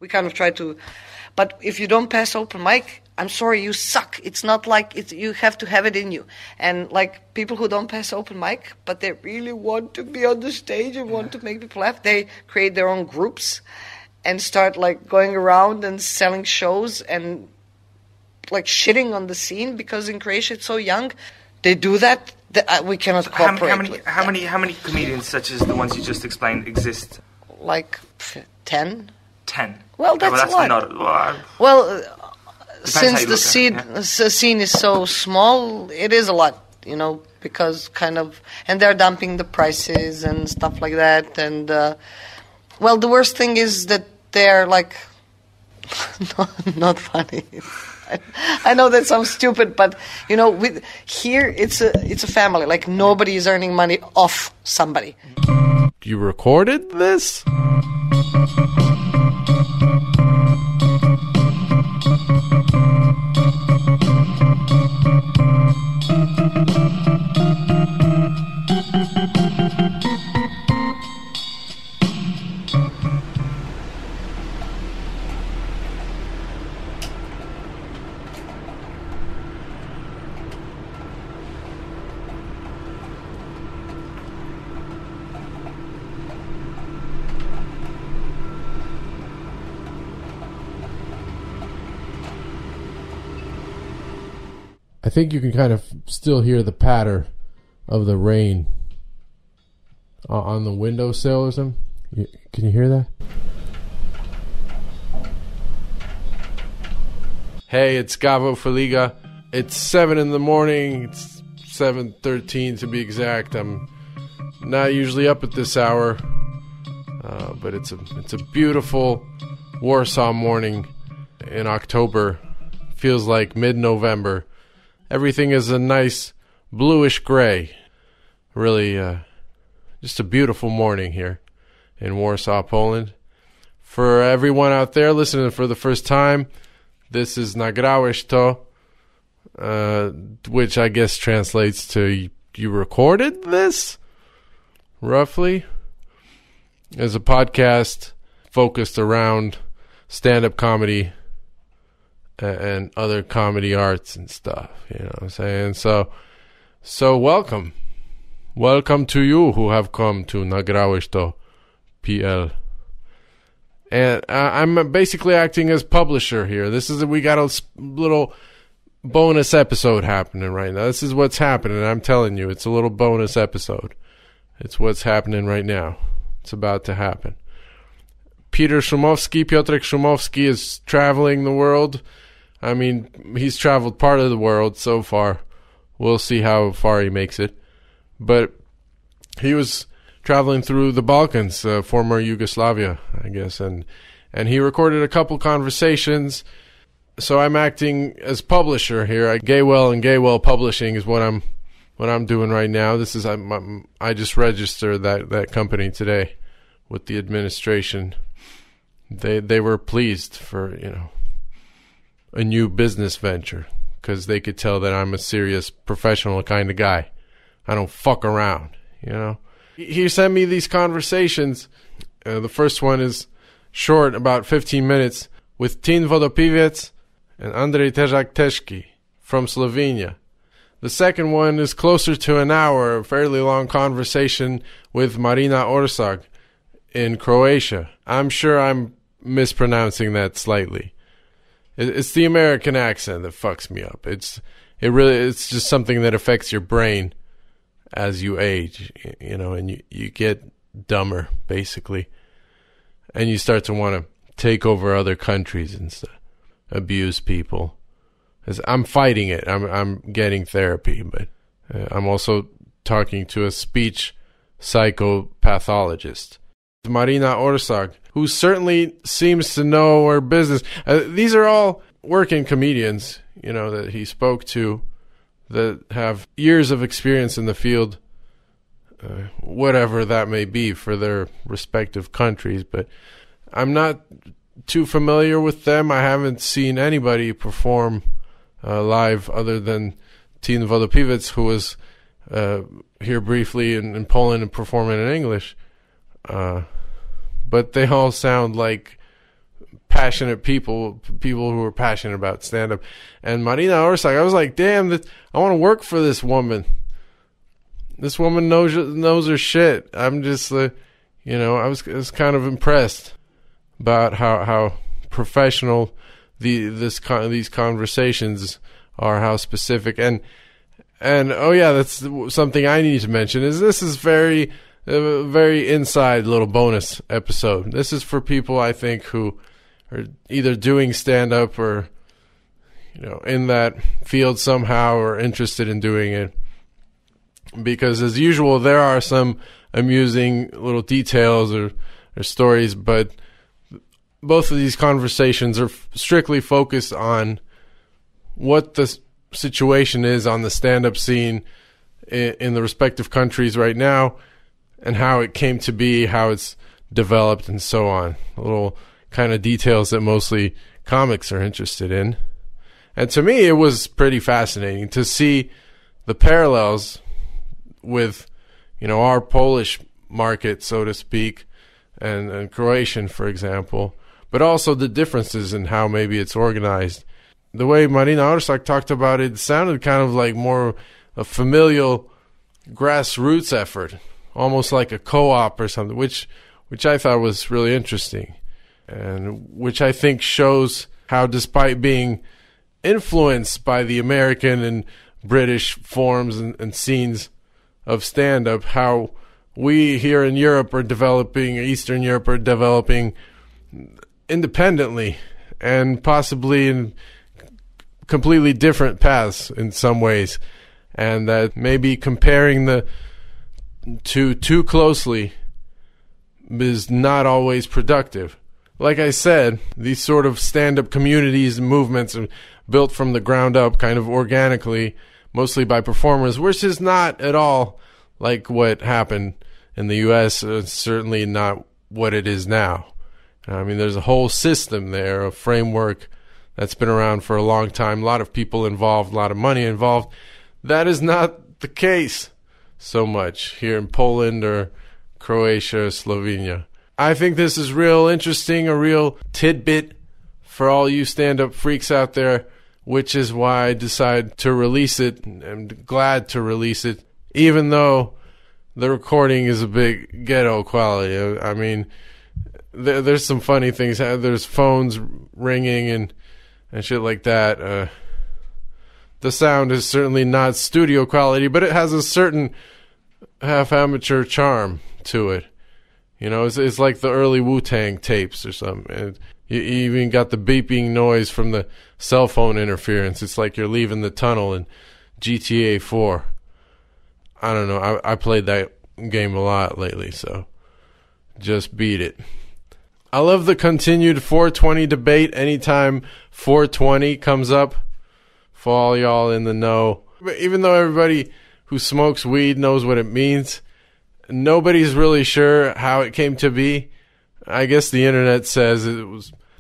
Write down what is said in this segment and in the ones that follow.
We kind of try to, but if you don't pass open mic, I'm sorry, you suck. It's not like you have to have it in you. And like people who don't pass open mic, but they really want to be on the stage and want to make people laugh, they create their own groups and start like going around and selling shows and like shitting on the scene, because in Croatia it's so young. They do that. We cannot cooperate. How many comedians such as the ones you just explained exist? Like 10. 10. Well, that's a lot. Well, since the scene is so small, it is a lot, you know, because kind of, and they're dumping the prices and stuff like that. And well, the worst thing is that they're like not funny. I know that sounds stupid, but you know, here it's a family. Like nobody is earning money off somebody. You recorded this? I think you can kind of still hear the patter of the rain on the windowsill or something. Can you hear that? Hey, it's Gawłem Feligą. It's 7 in the morning. It's 7:13 to be exact. I'm not usually up at this hour, but it's a beautiful Warsaw morning in October. Feels like mid-November. Everything is a nice bluish gray. Really, just a beautiful morning here in Warsaw, Poland. For everyone out there listening for the first time, this is NAGRAŁEŚ TO, which I guess translates to you recorded this, roughly, as a podcast focused around stand-up comedy and other comedy arts and stuff, you know what I'm saying? So welcome to you who have come to nagralesto.pl. And I'm basically acting as publisher here. We got a little bonus episode happening right now. This is what's happening. I'm telling you, it's a little bonus episode. It's what's happening right now. It's about to happen. Piotrek Szumowski is traveling the world. I mean, he's traveled part of the world so far. We'll see how far he makes it. But he was traveling through the Balkans, former Yugoslavia, I guess, and he recorded a couple conversations. So I'm acting as publisher here. Gaweł and Gaweł Publishing is what I'm doing right now. This is I just registered that company today with the administration. They were pleased for, you know, a new business venture, because they could tell that I'm a serious professional kind of guy. I don't fuck around, you know. He sent me these conversations. The first one is short, about 15 minutes, with Tin Vodopivec and Andrej Tezak from Slovenia. The second one is closer to an hour, a fairly long conversation with Marina Orsag in Croatia. I'm sure I'm mispronouncing that slightly. It's the American accent that fucks me up. It's just something that affects your brain as you age, you know, and you get dumber, basically. And you start to want to take over other countries and stuff, abuse people. I'm fighting it. I'm getting therapy, but I'm also talking to a speech psychopathologist, Marina Orsag, who certainly seems to know her business. These are all working comedians, you know, that he spoke to, that have years of experience in the field, whatever that may be for their respective countries. But I'm not too familiar with them. I haven't seen anybody perform live other than Tin Vodopivec, who was here briefly in Poland and performing in English. But they all sound like passionate people who are passionate about stand-up. And Marina Orsag, I was like, damn, I want to work for this woman. This woman knows her shit. I'm just, I was kind of impressed about how professional these conversations are, how specific. And oh yeah, that's something I need to mention, is this is very inside little bonus episode. This is for people, I think, who are either doing stand-up or, in that field somehow, or interested in doing it. Because as usual, there are some amusing little details or stories, but both of these conversations are strictly focused on what the situation is on the stand-up scene in the respective countries right now, and how it came to be, how it's developed, and so on. Little kind of details that mostly comics are interested in. And to me, it was pretty fascinating to see the parallels with, our Polish market, so to speak, and Croatian, for example, but also the differences in how maybe it's organized. The way Marina Orsag talked about it sounded kind of like more a familial grassroots effort, almost like a co-op or something, which I thought was really interesting, and which I think shows how, despite being influenced by the American and British forms and scenes of stand-up, how we here in Europe are developing, Eastern Europe are developing independently and possibly in completely different paths in some ways, and that maybe comparing the two too closely is not always productive. Like I said, these sort of stand-up communities and movements are built from the ground up, kind of organically, mostly by performers, which is not at all like what happened in the U.S., certainly not what it is now. I mean, there's a whole system there, a framework that's been around for a long time, a lot of people involved, a lot of money involved. That is not the case so much here in Poland or Croatia or Slovenia. I think this is real interesting, a real tidbit for all you stand-up freaks out there, which is why I decided to release it. I'm glad to release it, even though the recording is a big ghetto quality. I mean, there's some funny things. There's phones ringing and shit like that. The sound is certainly not studio quality, but it has a certain half-amateur charm to it. It's like the early Wu-Tang tapes or something. And you even got the beeping noise from the cell phone interference. It's like you're leaving the tunnel in GTA 4. I don't know. I played that game a lot lately, so just beat it. I love the continued 420 debate. Anytime 420 comes up, for all y'all in the know. But even though everybody who smokes weed knows what it means, nobody's really sure how it came to be. I guess the internet says it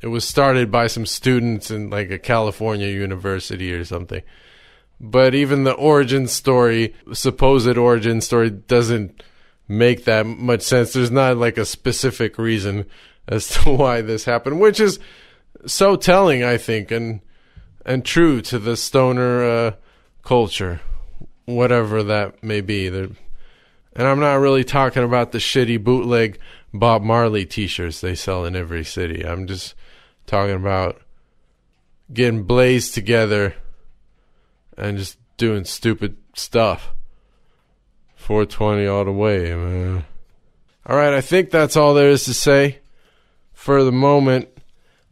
was started by some students in like a California university or something. But even the origin story, supposed origin story, doesn't make that much sense. There's not like a specific reason as to why this happened, which is so telling, I think, and true to the stoner culture, whatever that may be. And I'm not really talking about the shitty bootleg Bob Marley t-shirts they sell in every city. I'm just talking about getting blazed together and just doing stupid stuff. 420 all the way, man. All right, I think that's all there is to say for the moment.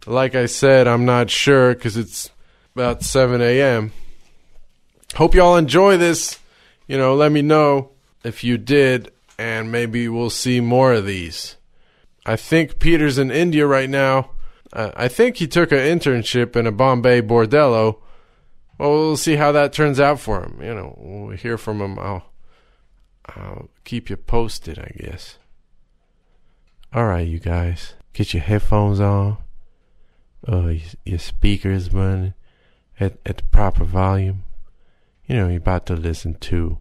Like I said, I'm not sure because it's about 7 a.m. Hope y'all enjoy this. Let me know if you did, and maybe we'll see more of these. I think Peter's in India right now. I think he took an internship in a Bombay bordello. Well, we'll see how that turns out for him. When we hear from him, I'll keep you posted, I guess. All right, you guys. Get your headphones on. Your speakers running at the proper volume. You're about to listen to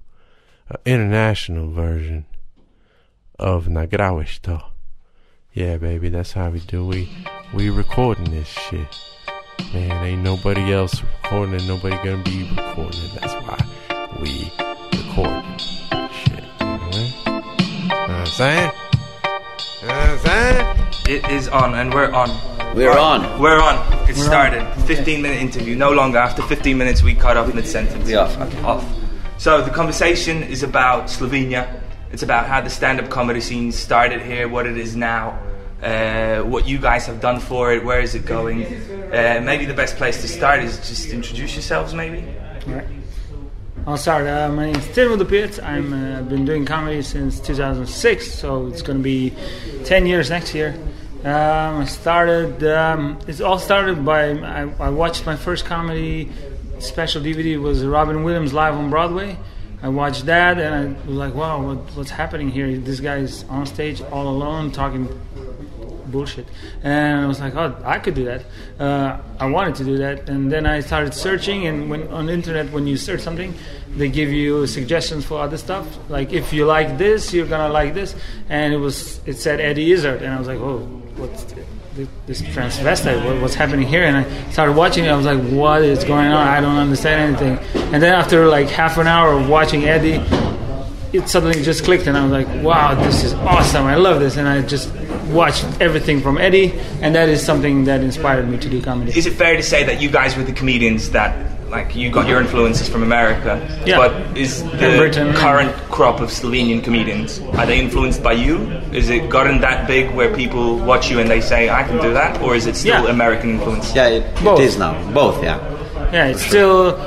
an international version of NAGRAŁEŚ TO. Yeah, baby, that's how we do. We we recording this shit. Man, ain't nobody else recording it. Nobody gonna be recording it. That's why we record shit. Right? You know what I'm saying? You know what I'm saying? It is on, and we're on. We're on. We're on. It started. 15-minute interview. No longer. After 15 minutes, we cut off mid-sentence. Yeah, okay. Off. So the conversation is about Slovenia. It's about how the stand-up comedy scene started here, what it is now, what you guys have done for it, where is it going. Maybe the best place to start is just introduce yourselves, maybe. All right. I'll start. My name is Tin Vodopivec. I've been doing comedy since 2006, so it's going to be 10 years next year. I started. It all started by I watched my first comedy special DVD was Robin Williams live on Broadway. I watched that and I was like, wow, what's happening here? This guy's on stage all alone talking bullshit. And I was like, oh, I could do that. I wanted to do that. And then I started searching, and when on the internet, when you search something, they give you suggestions for other stuff. Like, if you like this, you're gonna like this. And it said Eddie Izzard, and I was like, oh, what's this transvestite? What's happening here? And I started watching it. I was like, what is going on? I don't understand anything. And then after like half an hour of watching Eddie, it suddenly just clicked, and I was like, wow, this is awesome. I love this. And I just watched everything from Eddie, and that is something that inspired me to do comedy. Is it fair to say that you guys were the comedians that, like, you got your influences from America? Yeah. But is the current crop of Slovenian comedians, are they influenced by you? Is it gotten that big where people watch you and they say, I can do that? Or is it still American influence? Yeah, it is now. Both, yeah. Yeah, it's still...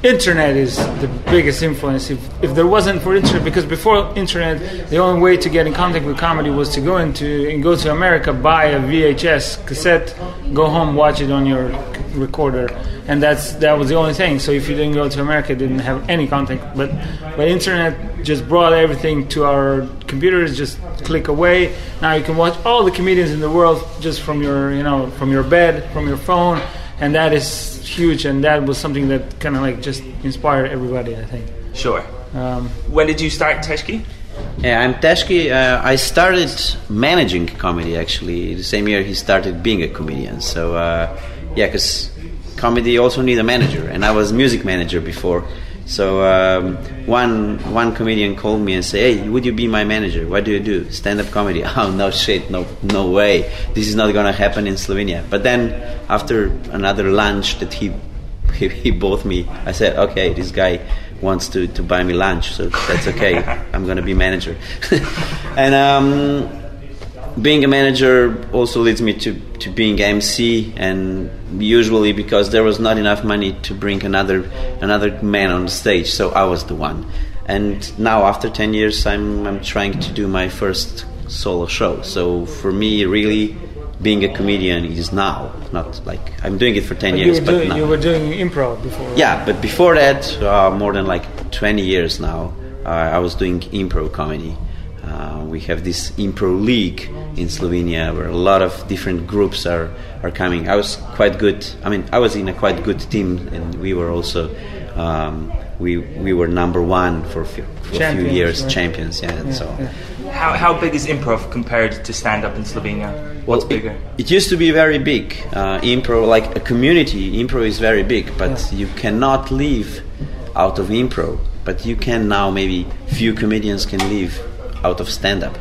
Internet is the biggest influence. If there wasn't for internet, because before internet, the only way to get in contact with comedy was to go to America, buy a VHS cassette, go home, watch it on your recorder, and that was the only thing. So if you didn't go to America, you didn't have any contact. But internet just brought everything to our computers. Just click away. Now you can watch all the comedians in the world just from your bed, from your phone. And that is huge, and that was something that kind of like just inspired everybody, I think. Sure. When did you start Teshki? Yeah, I'm Teshki. I started managing comedy, actually. The same year he started being a comedian. So, because comedy also need a manager, and I was music manager before. So one comedian called me and said, hey, would you be my manager? What do you do? Stand-up comedy. Oh, no shit, no way. This is not going to happen in Slovenia. But then after another lunch that he bought me, I said, okay, this guy wants to buy me lunch, so that's okay. I'm going to be manager. And being a manager also leads me to being MC, and usually because there was not enough money to bring another man on the stage, so I was the one. And now after 10 years I'm trying to do my first solo show. So for me, really, being a comedian is now, not like I'm doing it for 10 years. But now. You were doing improv before. Yeah, but before that, more than like 20 years now, I was doing improv comedy. We have this improv league in Slovenia where a lot of different groups are coming. I was quite good. I mean, I was in a quite good team, and we were also we were number one for a few years, right? Champions. Yeah. So, how big is improv compared to stand-up in Slovenia? What's bigger? It used to be very big. Improv, like a community, improv is very big, but you cannot live out of improv. But you can now. Maybe few comedians can live out of stand-up,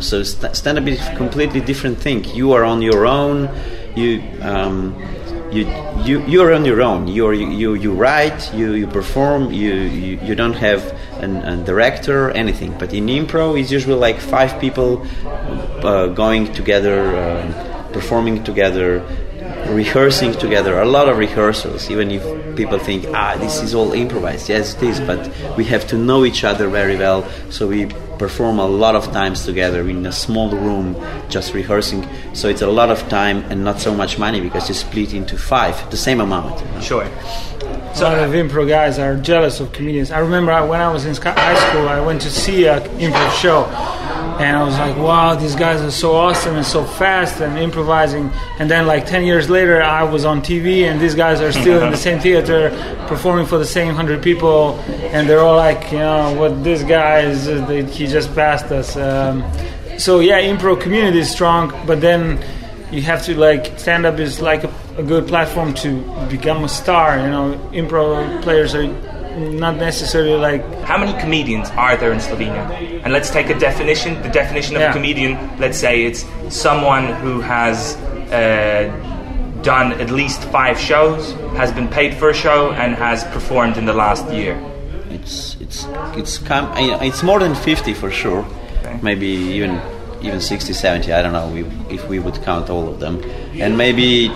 so stand-up is a completely different thing. You are on your own. You are on your own. You write, you perform. You don't have a director or anything. But in improv, it's usually like 5 people going together, performing together, rehearsing together. A lot of rehearsals. Even if people think, this is all improvised. Yes, it is. But we have to know each other very well. So we perform a lot of times together in a small room, just rehearsing. So it's a lot of time and not so much money because you split into 5, the same amount. Sure. So a lot of improv guys are jealous of comedians. I remember when I was in high school, I went to see an improv show, and I was like, wow, these guys are so awesome and so fast and improvising. And then like 10 years later, I was on TV, and these guys are still in the same theater performing for the same 100 people, and they're all like, what this guy is, he just passed us. So yeah, improv community is strong, but then you have to like stand up is like a good platform to become a star. You know, improv players are not necessarily like. How many comedians are there in Slovenia? And let's take a definition. The definition of a comedian. Let's say it's someone who has done at least 5 shows, has been paid for a show, and has performed in the last year. It's more than 50 for sure. Okay. Maybe even 60, 70. I don't know if we would count all of them, and maybe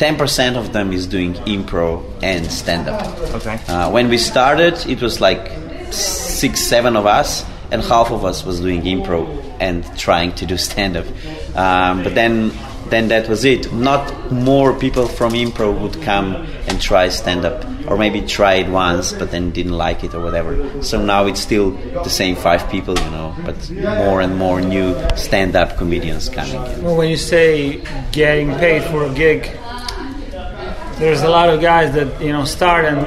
10% of them is doing improv and stand-up. Okay. When we started, it was like 6, 7 of us, and half of us was doing improv and trying to do stand-up. But then that was it. Not more people from improv would come and try stand-up, or maybe try it once but then didn't like it or whatever. So now it's still the same 5 people, you know, but more and more new stand-up comedians coming in. Well, when you say getting paid for a gig, there's a lot of guys that, you know, start and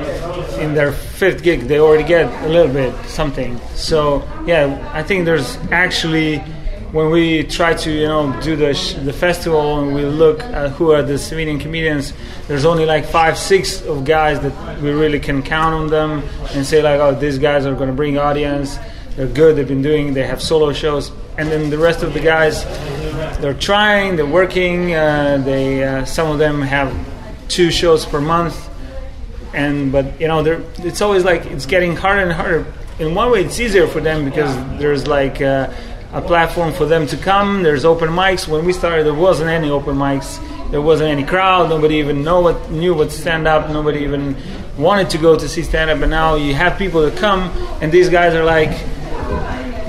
in their 5th gig they already get a little bit something. So yeah, I think there's actually, when we try to, you know, do the festival and we look at who are the Slovenian comedians, there's only like 5, 6 of guys that we really can count on them and say like, oh, these guys are going to bring audience, they're good, they have solo shows. And then the rest of the guys, they're trying, they're working, some of them have 2 shows per month, but you know, it's always like it's getting harder and harder. In one way it's easier for them because there's like a platform for them to come. There's open mics. When we started, there wasn't any open mics. There wasn't any crowd. Nobody even knew what stand-up. Nobody even wanted to go to see stand-up. And now you have people that come, and these guys are like,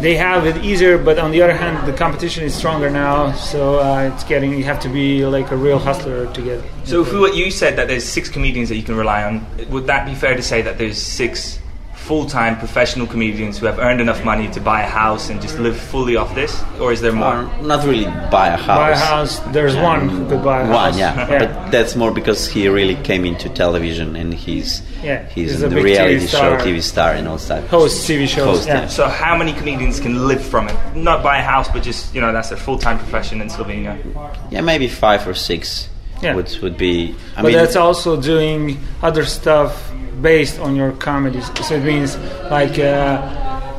they have it easier. But on the other hand, the competition is stronger now. So you have to be like a real hustler to get. So if what you said that there's 6 comedians that you can rely on, would that be fair to say that there's 6 full-time professional comedians who have earned enough money to buy a house and just live fully off this, or is there more? Not really buy a house. Buy a house. There's one who could buy a house. One, yeah. But that's more because he really came into television and he's in the reality show, TV star, and all that. Host TV shows. Yeah. So how many comedians can live from it? Not buy a house, but just, you know, that's a full-time profession in Slovenia. Yeah, maybe 5 or 6 would be. But that's also doing other stuff based on your comedies. So it means like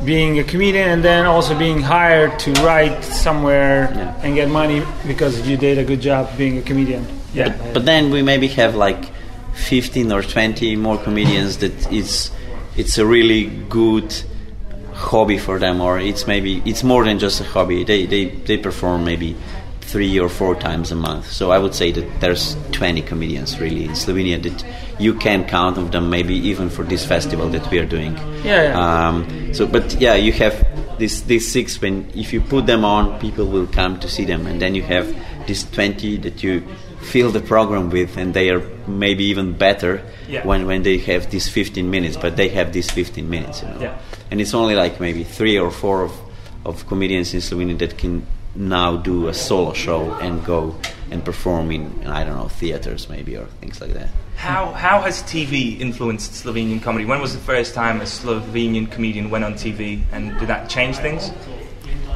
being a comedian and then also being hired to write somewhere and get money because you did a good job being a comedian. Yeah. But then we maybe have like 15 or 20 more comedians that it's a really good hobby for them, or it's more than just a hobby. They perform maybe 3 or 4 times a month. So I would say that there's 20 comedians really in Slovenia that you can count of them, maybe even for this festival that we are doing. You have these 6. If you put them on, people will come to see them, and then you have these 20 that you fill the program with, and they are maybe even better when they have these 15 minutes. But they have these 15 minutes, you know. And it's only like maybe 3 or 4 of comedians in Slovenia that can now do a solo show and go and perform in, I don't know, theaters maybe or things like that. How has TV influenced Slovenian comedy? When was the first time a Slovenian comedian went on TV, and did that change things?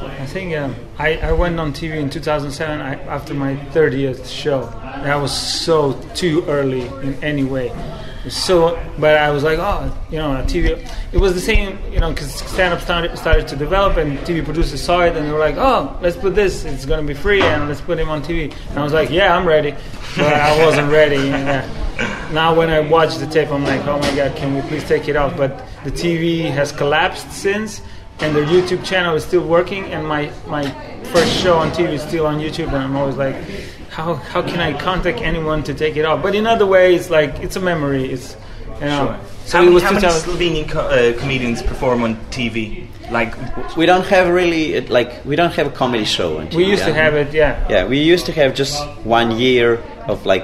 I think I went on TV in 2007 after my 30th show. That was so too early in any way. But I was like, TV. It was the same, because stand-up started to develop, and TV producers saw it, and they were like, oh, let's put this. It's going to be free, and let's put him on TV. And I was like, yeah, I'm ready. But I wasn't ready. Now when I watch the tape, I'm like, oh my God, can we please take it off? But the TV has collapsed since, and their YouTube channel is still working, and my first show on TV is still on YouTube, and I'm always like, how can I contact anyone to take it off? But in other ways, like, it's a memory. It's, Sure. So how many Slovenian comedians perform on TV? Like, we don't have we don't have a comedy show on TV. We used to have it, Yeah, we used to have just 1 year of a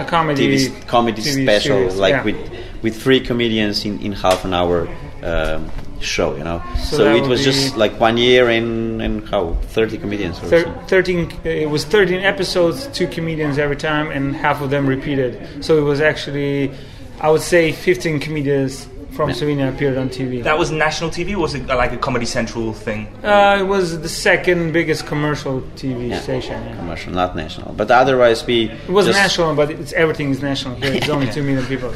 comedy TV special, series, with 3 comedians in half an hour show, So it was just like 1 year and 30 comedians or 13. It was 13 episodes, 2 comedians every time, and half of them repeated. So it was actually, I would say, 15 comedians from Slovenia appeared on TV. That was national TV, or was it like a Comedy Central thing? It was the second biggest commercial TV station. Yeah. Commercial, not national. But otherwise it was national, but everything is national here. It's only 2 million people.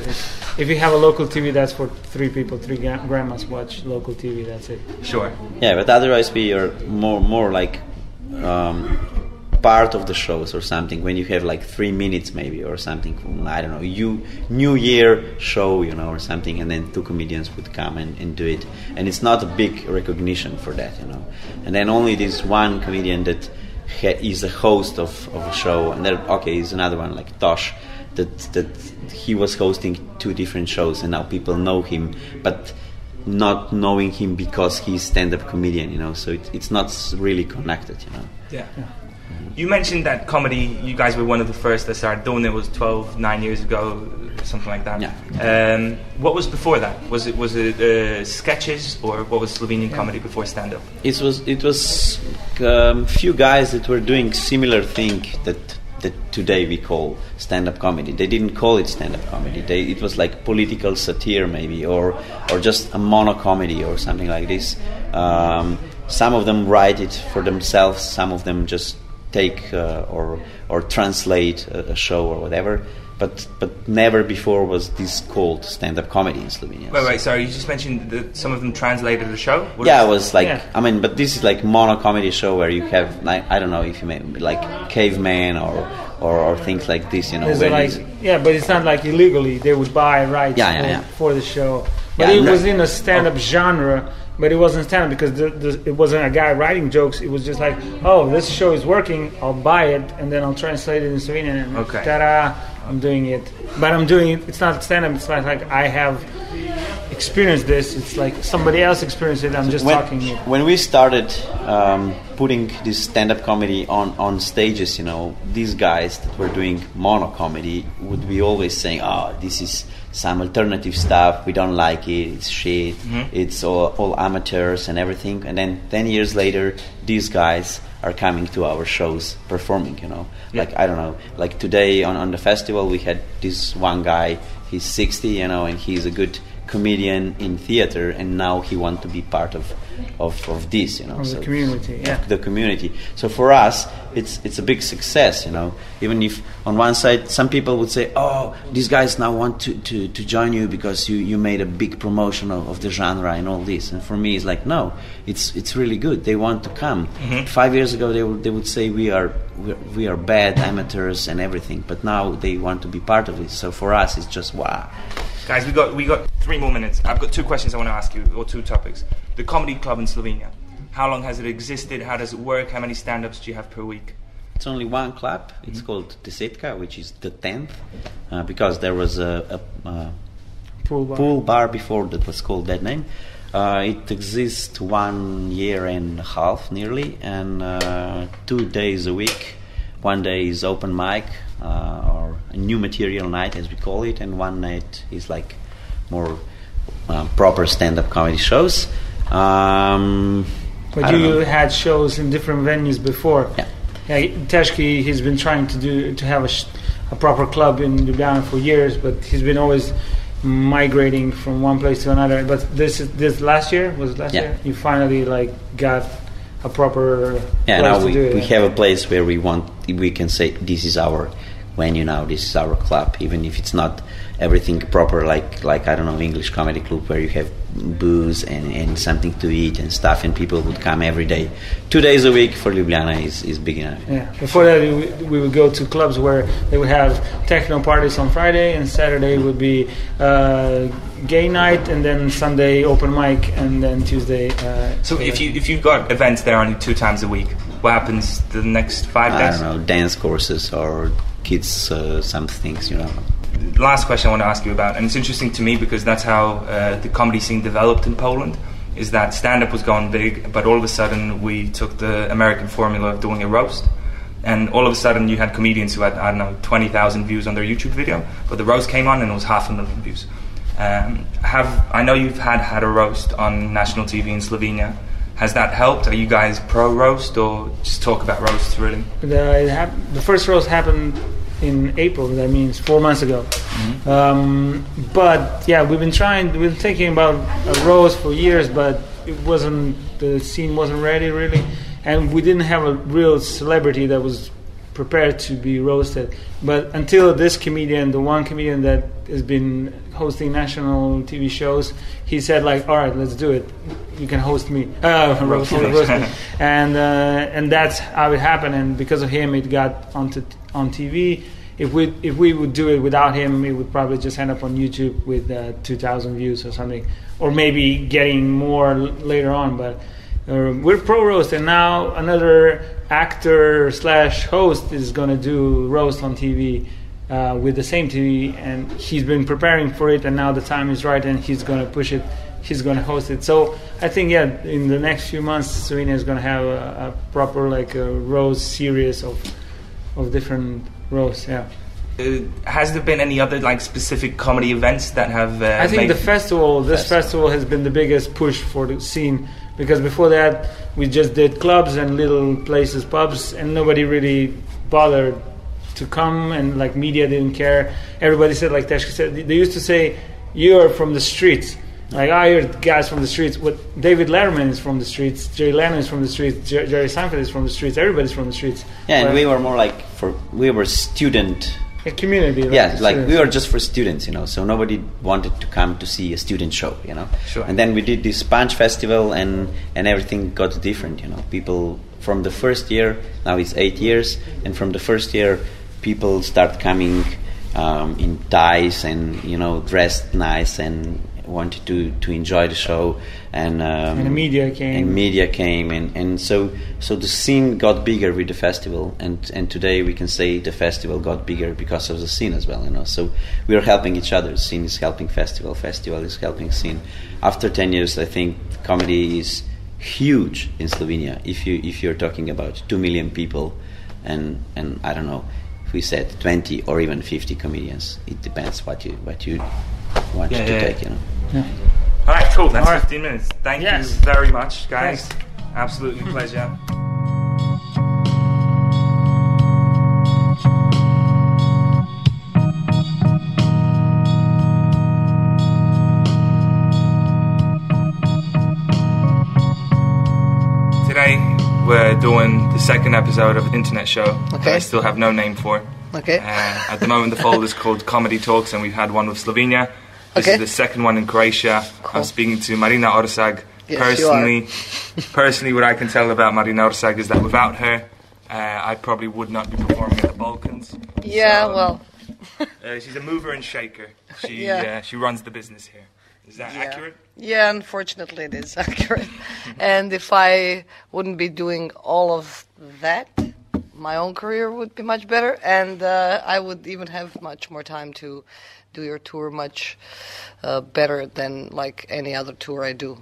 If you have a local TV, that's for 3 people. 3 grandmas watch local TV, that's it. Sure. Yeah, but otherwise we are more like part of the shows or something, when you have like 3 minutes maybe or something, I don't know, New Year show, or something, and then 2 comedians would come and do it, and it's not a big recognition for that, and then only this one comedian that is a host of a show, and then is another one like Tosh, that he was hosting 2 different shows, and now people know him, but not knowing him because he's stand-up comedian, so it's not really connected, Yeah. You mentioned that comedy, you guys were one of the first that started doing it. Was 9 years ago, something like that. Yeah. What was before that? Was it sketches, or what was Slovenian comedy before stand-up? It was few guys that were doing similar thing that today we call stand-up comedy. They didn't call it stand-up comedy. It was like political satire maybe, or just a mono-comedy or something like this. Some of them write it for themselves. Some of them just take or translate a show or whatever. But never before was this called stand-up comedy in Slovenia. Wait, sorry, you just mentioned that some of them translated the show? It was like, but this is like mono-comedy show where you have, like, I don't know if you mean like caveman or things like this, but it's not like illegally they would buy rights for the show. But it was in a stand-up genre. But it wasn't stand-up because it wasn't a guy writing jokes. It was just like, this show is working, I'll buy it, and then I'll translate it in Slovenian, and ta-da, I'm doing it. But I'm doing it, it's not stand-up, it's like I have experienced this, it's like somebody else experienced it, I'm just talking it. When we started putting this stand-up comedy on stages, these guys that were doing mono-comedy would be always saying, this is some alternative stuff, we don't like it, it's shit, it's all amateurs and everything. And then 10 years later, these guys are coming to our shows performing, Like, I don't know, like today on the festival we had this one guy, he's 60, and he's a good comedian in theater, and now he wants to be part of this, Of the community, the community. So for us, it's a big success, Even if on one side some people would say, these guys now want to join you because you made a big promotion of the genre and all this. And for me, it's like, no, it's really good. They want to come. 5 years ago, they would say we are bad amateurs and everything, but now they want to be part of it. So for us, it's just wow. Guys, we got 3 more minutes. I've got 2 questions I want to ask you, or 2 topics. The comedy club in Slovenia. How long has it existed? How does it work? How many stand-ups do you have per week? It's only one club. It's called Desetka, which is the 10th, because there was a pool bar before that was called that name. It exists 1 year and a half nearly, and 2 days a week. One day is open mic, or a new material night as we call it, and one night is like more proper stand-up comedy shows. But you had shows in different venues before. Teshki, he's been trying to have a proper club in Ljubljana for years, but he's been always migrating from one place to another. But this last year? Was it last year? You finally got a proper place now to do it. We have a place where we can say this is our venue now, this is our club, even if it's not everything proper like I don't know, English comedy club where you have booze and something to eat and stuff, and people would come every day. 2 days a week for Ljubljana is big enough. Before that we would go to clubs where they would have techno parties on Friday, and Saturday would be gay night, and then Sunday open mic, and then Tuesday so if you've got events there only 2 times a week, what happens the next 5 days? I don't know, dance courses or kids some things, Last question I want to ask you about, and it's interesting to me because that's how the comedy scene developed in Poland, is that stand-up was going big, but all of a sudden we took the American formula of doing a roast, and all of a sudden you had comedians who had, I don't know, 20,000 views on their YouTube video, but the roast came on and it was 500,000 views. I know you've had a roast on national TV in Slovenia. Has that helped? Are you guys pro-roast, or just talk about roasts, really? The first roast happened in April, that means 4 months ago. But yeah, we've been thinking about a roast for years, but the scene wasn't ready really, and we didn't have a real celebrity that was prepared to be roasted. But until this comedian, the one comedian that has been hosting national TV shows, he said like, all right, let's do it. You can host me, roast me. And that's how it happened. And because of him, it got on TV. If we would do it without him, it would probably just end up on YouTube with 2,000 views or something, or maybe getting more later on. But we're pro roast, and now another actor / host is going to do roast on TV with the same TV, and he's been preparing for it, and now the time is right, and he's going to push it. He's going to host it. So I think in the next few months, Slovenia is going to have a proper a roast series of different roasts. Yeah. Has there been any other specific comedy events that have? I think the festival. This festival has been the biggest push for the scene, because before that we just did clubs and little places, pubs, and nobody really bothered to come, and media didn't care. Everybody said, like Tezak said, they used to say, "You're from the streets." You're guys from the streets. What David Letterman is from the streets. Jerry Leno is from the streets. Jerry Seinfeld is from the streets. Everybody's from the streets. Yeah, and we were more we were student. A community. We were just for students, so nobody wanted to come to see a student show, Sure. And then we did this Punch Festival, and everything got different, People from the first year, now it's 8 years, and from the first year, people start coming in ties and, dressed nice and wanted to enjoy the show, and the media came, and so the scene got bigger with the festival, and today we can say the festival got bigger because of the scene as well, so we are helping each other. Scene is helping festival is helping scene. After 10 years, I think comedy is huge in Slovenia. If you're talking about 2 million people, and I don't know, if we said 20 or even 50 comedians, it depends what you want to take, Yeah. All right, cool. That's 15 minutes. Thank you very much, guys. Thanks. Absolutely pleasure. Today we're doing the second episode of an internet show that I still have no name for. Okay. At the moment, the folder is called Comedy Talks, and we've had one with Slovenia. This is the second one in Croatia. Cool. I'm speaking to Marina Orsag. Yes, personally, what I can tell about Marina Orsag is that without her, I probably would not be performing at the Balkans. Yeah, so, she's a mover and shaker. She runs the business here. Is that accurate? Yeah, unfortunately it is accurate. And if I wouldn't be doing all of that, my own career would be much better, and I would even have much more time to do your tour much better than any other tour I do.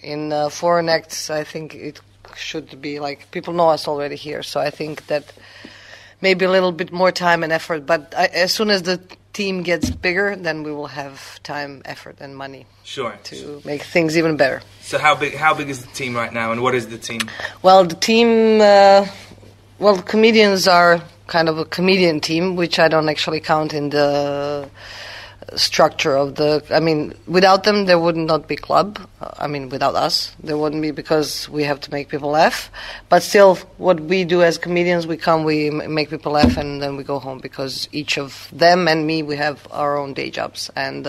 In foreign acts, I think it should be people know us already here, so I think that maybe a little bit more time and effort, but as soon as the team gets bigger, then we will have time, effort, and money to make things even better. So how big is the team right now, and what is the team? Well, the team, the comedians are kind of a comedian team, which I don't actually count in the structure of without them there would not be club. Without us there wouldn't be, because we have to make people laugh. But still, what we do as comedians, we come, we make people laugh, and then we go home, because each of them and me, we have our own day jobs. And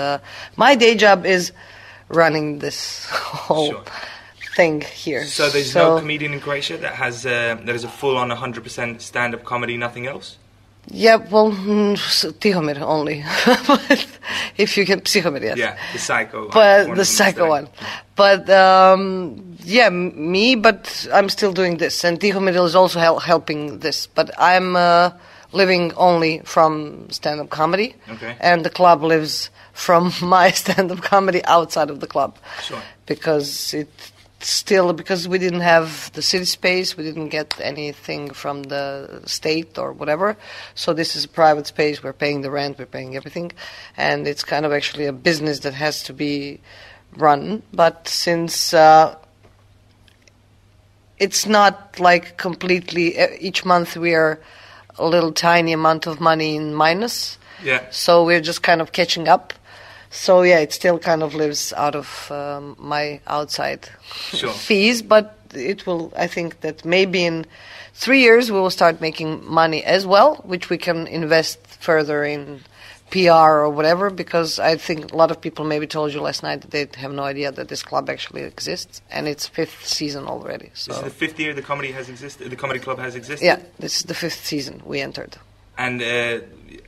my day job is running this whole thing here. So there's no comedian in Croatia that has that is a full-on 100% stand-up comedy, nothing else? Yeah, well, Tihomir only. But if you can, Psychomir, yes. Yeah, the psycho. But the psycho one. But me. But I'm still doing this, and Tihomir is also helping this. But I'm living only from stand-up comedy, and the club lives from my stand-up comedy outside of the club. Sure. Because we didn't have the city space, we didn't get anything from the state or whatever. So this is a private space, we're paying the rent, we're paying everything. And it's kind of actually a business that has to be run. But since it's not completely, each month we are a little tiny amount of money in minus. Yeah. So we're just kind of catching up. So yeah, it still kind of lives out of my outside fees, but it will. I think that maybe in 3 years we will start making money as well, which we can invest further in PR or whatever, because I think a lot of people maybe told you last night that they have no idea that this club actually exists, and it's 5th season already. So this is the 5th year the comedy has existed. The comedy club has existed. Yeah, this is the 5th season we entered. And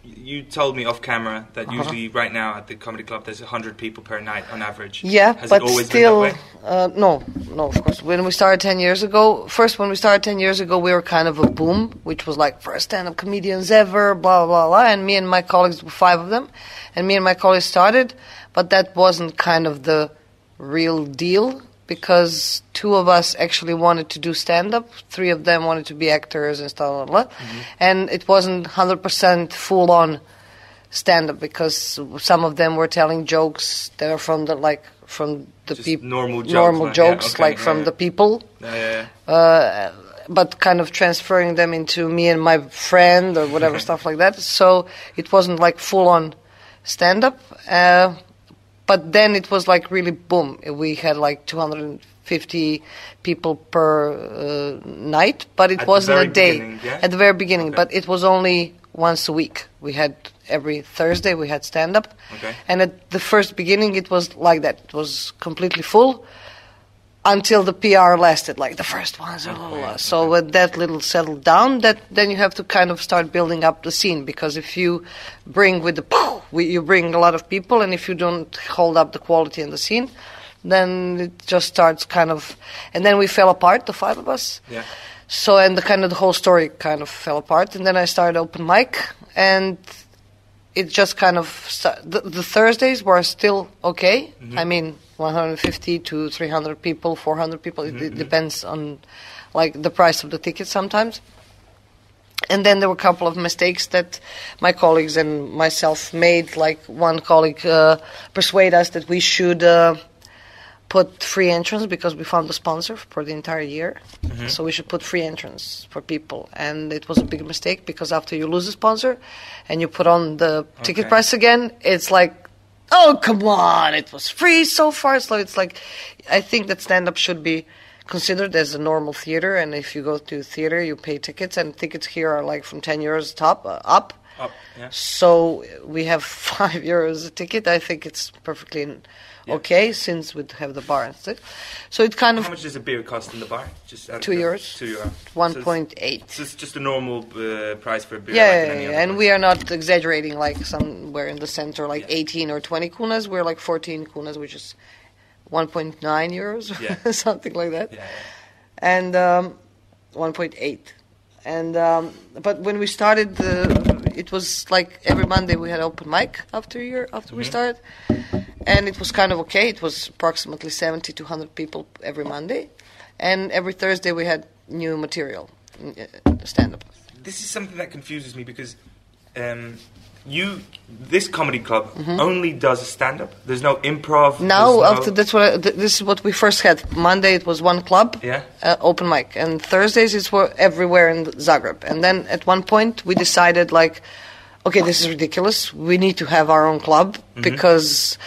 you told me off camera that usually right now at the comedy club there's 100 people per night on average. Yeah, has but it always still, been that way? No, of course. When we started 10 years ago, we were kind of a boom, which was like first stand-up comedians ever, blah, blah, blah. And me and my colleagues, 5 of them, and me and my colleagues started, but that wasn't kind of the real deal, because 2 of us actually wanted to do stand-up, 3 of them wanted to be actors and stuff, blah, blah, blah. And it wasn't 100% full-on stand-up, because some of them were telling jokes that are from the people, normal jokes, from the people, but kind of transferring them into me and my friend or whatever stuff like that. So it wasn't like full-on stand-up. But then it was like really boom. We had like 250 people per night, but it wasn't a day. At the very beginning, but it was only once a week. We had every Thursday we had stand-up. And at the first beginning it was like that. It was completely full until the PR lasted, like the first ones. So when that little settled down, then you have to kind of start building up the scene, because if you bring you bring a lot of people, and if you don't hold up the quality in the scene, then it just starts kind of, and then we fell apart, the 5 of us. Yeah. So, and the whole story kind of fell apart, and then I started open mic, and it just kind of the Thursdays were still okay. I mean, 150 to 300 people, 400 people. It depends on like the price of the ticket sometimes. And then there were a couple of mistakes that my colleagues and myself made. Like one colleague persuaded us that we should put free entrance, because we found a sponsor for the entire year. So we should put free entrance for people. And it was a big mistake, because after you lose a sponsor and you put on the ticket price again, it's like, oh, come on, it was free so far. So it's like, I think that stand-up should be considered as a normal theater. And if you go to theater, you pay tickets. And tickets here are like from 10 euros up. So we have 5 euros a ticket. I think it's perfectly okay, since we have the bar and stuff. So it kind of... How much does a beer cost in the bar? Just 2 euros. 2 euros. 1.8. So it's just a normal price for a beer. And we are not exaggerating like somewhere in the center, like 18 or 20 kunas. We're like 14 kunas, which is 1.9 euros, something like that. And 1.8. And but when we started, it was like every Monday we had open mic after we started, and it was kind of okay. It was approximately 70 to 100 people every Monday, and every Thursday we had new material, stand-up. This is something that confuses me, because this comedy club only does stand-up. There's no improv. This is what we first had. Monday it was one club, open mic, and Thursdays it was everywhere in Zagreb. And then at one point we decided, like, okay, this is ridiculous. We need to have our own club, because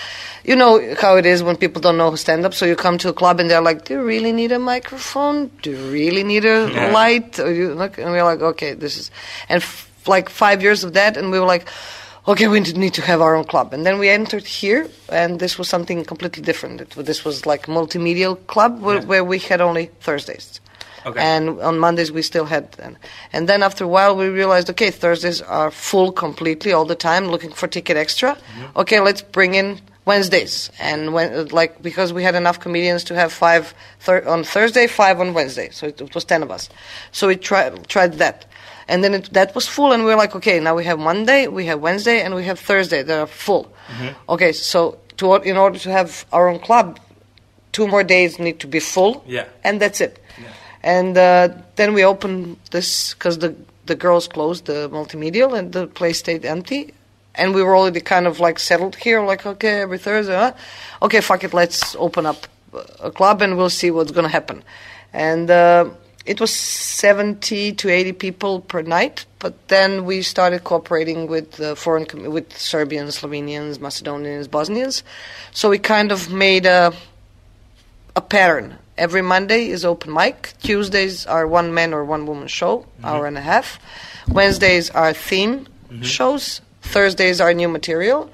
you know how it is when people don't know stand-up. So you come to a club and they're like, do you really need a microphone? Do you really need a light? And we're like, okay, this is... And like 5 years of that, and we were like, okay, we need to have our own club. And then we entered here, and this was something completely different. This was like a multimedia club where we had only Thursdays. And on Mondays we still had... And then after a while we realized, okay, Thursdays are full completely all the time, looking for ticket extra. Okay, let's bring in Wednesdays. And because we had enough comedians to have 5 on Thursday, 5 on Wednesday. So it was 10 of us. So we tried that. And then that was full, and we were like, okay, now we have Monday, we have Wednesday, and we have Thursday that are full. Okay, so in order to have our own club, 2 more days need to be full, and that's it. And then we opened this, because the girls closed the multimedia, and the place stayed empty, and we were already kind of like settled here, like, okay, every Thursday, okay, fuck it, let's open up a club, and we'll see what's going to happen. And It was 70 to 80 people per night, but then we started cooperating with with Serbians, Slovenians, Macedonians, Bosnians. So we kind of made a pattern. Every Monday is open mic. Tuesdays are one man or one woman show, hour and a half. Wednesdays are theme shows. Thursdays are new material.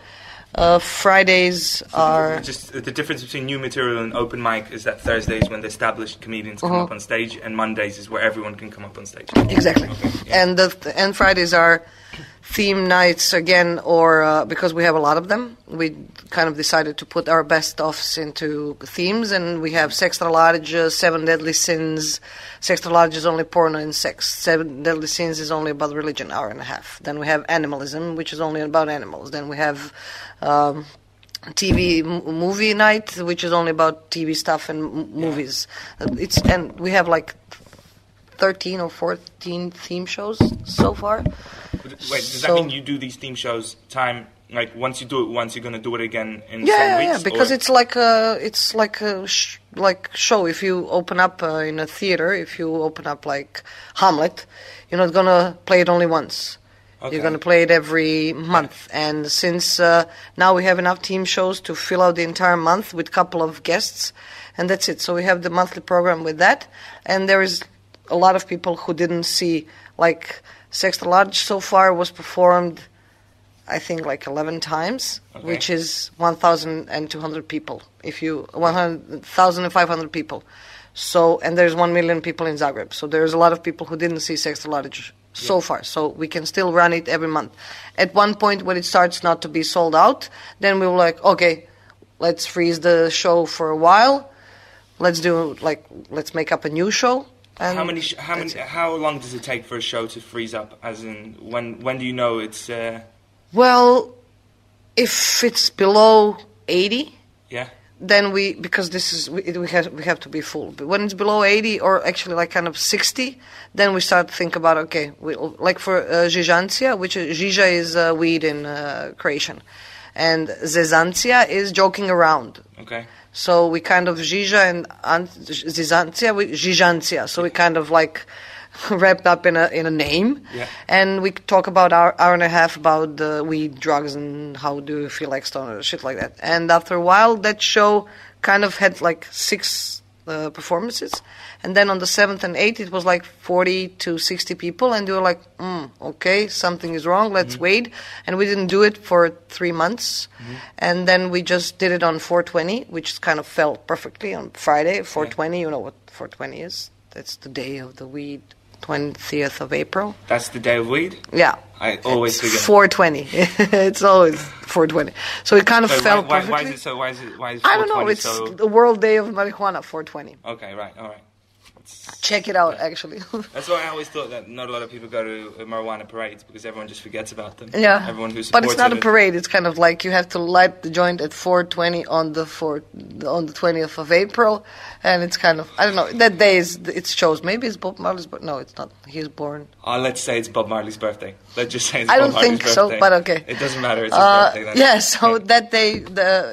Fridays are... Just the difference between new material and open mic is that Thursdays when the established comedians come up on stage, and Mondays is where everyone can come up on stage. Exactly. Okay, yeah. And Fridays are theme nights again, or because we have a lot of them, we kind of decided to put our best offs into themes, and we have Sextra Large, Seven Deadly Sins. Sextra Large is only porno and sex. Seven Deadly Sins is only about religion, hour and a half. Then we have Animalism, which is only about animals. Then we have TV movie night, which is only about TV stuff and movies. And we have like 13 or 14 theme shows so far. Wait, does that mean you do these theme shows like once you do it once, you're going to do it again in some weeks? Yeah, because it's like a show. If you open up in a theater, if you open up like Hamlet, you're not going to play it only once. Okay. You're going to play it every month. And since now we have enough team shows to fill out the entire month with a couple of guests, and that's it. So we have the monthly program with that. And there is a lot of people who didn't see, like Sextra Large so far was performed, I think, like 11 times, which is 1,200 people. 1,500 people. So, and there's 1 million people in Zagreb. So there's a lot of people who didn't see Sextra Large so far. So we can still run it every month. At one point when it starts not to be sold out, then we were like, okay, let's freeze the show for a while. Let's make up a new show. And how long does it take for a show to freeze up? As in, when do you know it's? Well, if it's below 80, then because we have to be full. But when it's below 80 or actually like kind of 60, then we start to think about like for zizancija, which zizia is weed in Croatian, and zezancija is joking around. Okay. So we kind of zizia and zizancija. So we kind of like wrapped up in a name, and we talk about hour and a half about the weed, drugs, and how do you feel like stoner, shit like that. And after a while, that show kind of had like 6 performances, and then on the 7th and 8th, it was like 40 to 60 people, and they were like, okay, something is wrong, let's wait. And we didn't do it for 3 months, and then we just did it on 420, which kind of fell perfectly on Friday, 420. You know what 420 is? That's the day of the weed. 20th of April. That's the day of weed? Yeah. I always forget. 420. It's always 420. So it kind of fell perfectly. Why is it so? Why is 420? I don't know. It's the World Day of Marijuana, 420. Okay, right, all right. Check it out, actually. That's why I always thought that not a lot of people go to marijuana parades, because everyone just forgets about them. Yeah. Everyone who supports but it's not a parade. It's kind of like you have to light the joint at 4:20 on the 20th of April, and it's kind of, I don't know. That day it shows. Maybe it's Bob Marley's birthday. No, it's not. He's born. Let's say it's Bob Marley's birthday. Let's just say it's Bob Marley's birthday. I don't think so, but okay. It doesn't matter. It's his birthday then. Yeah. So that day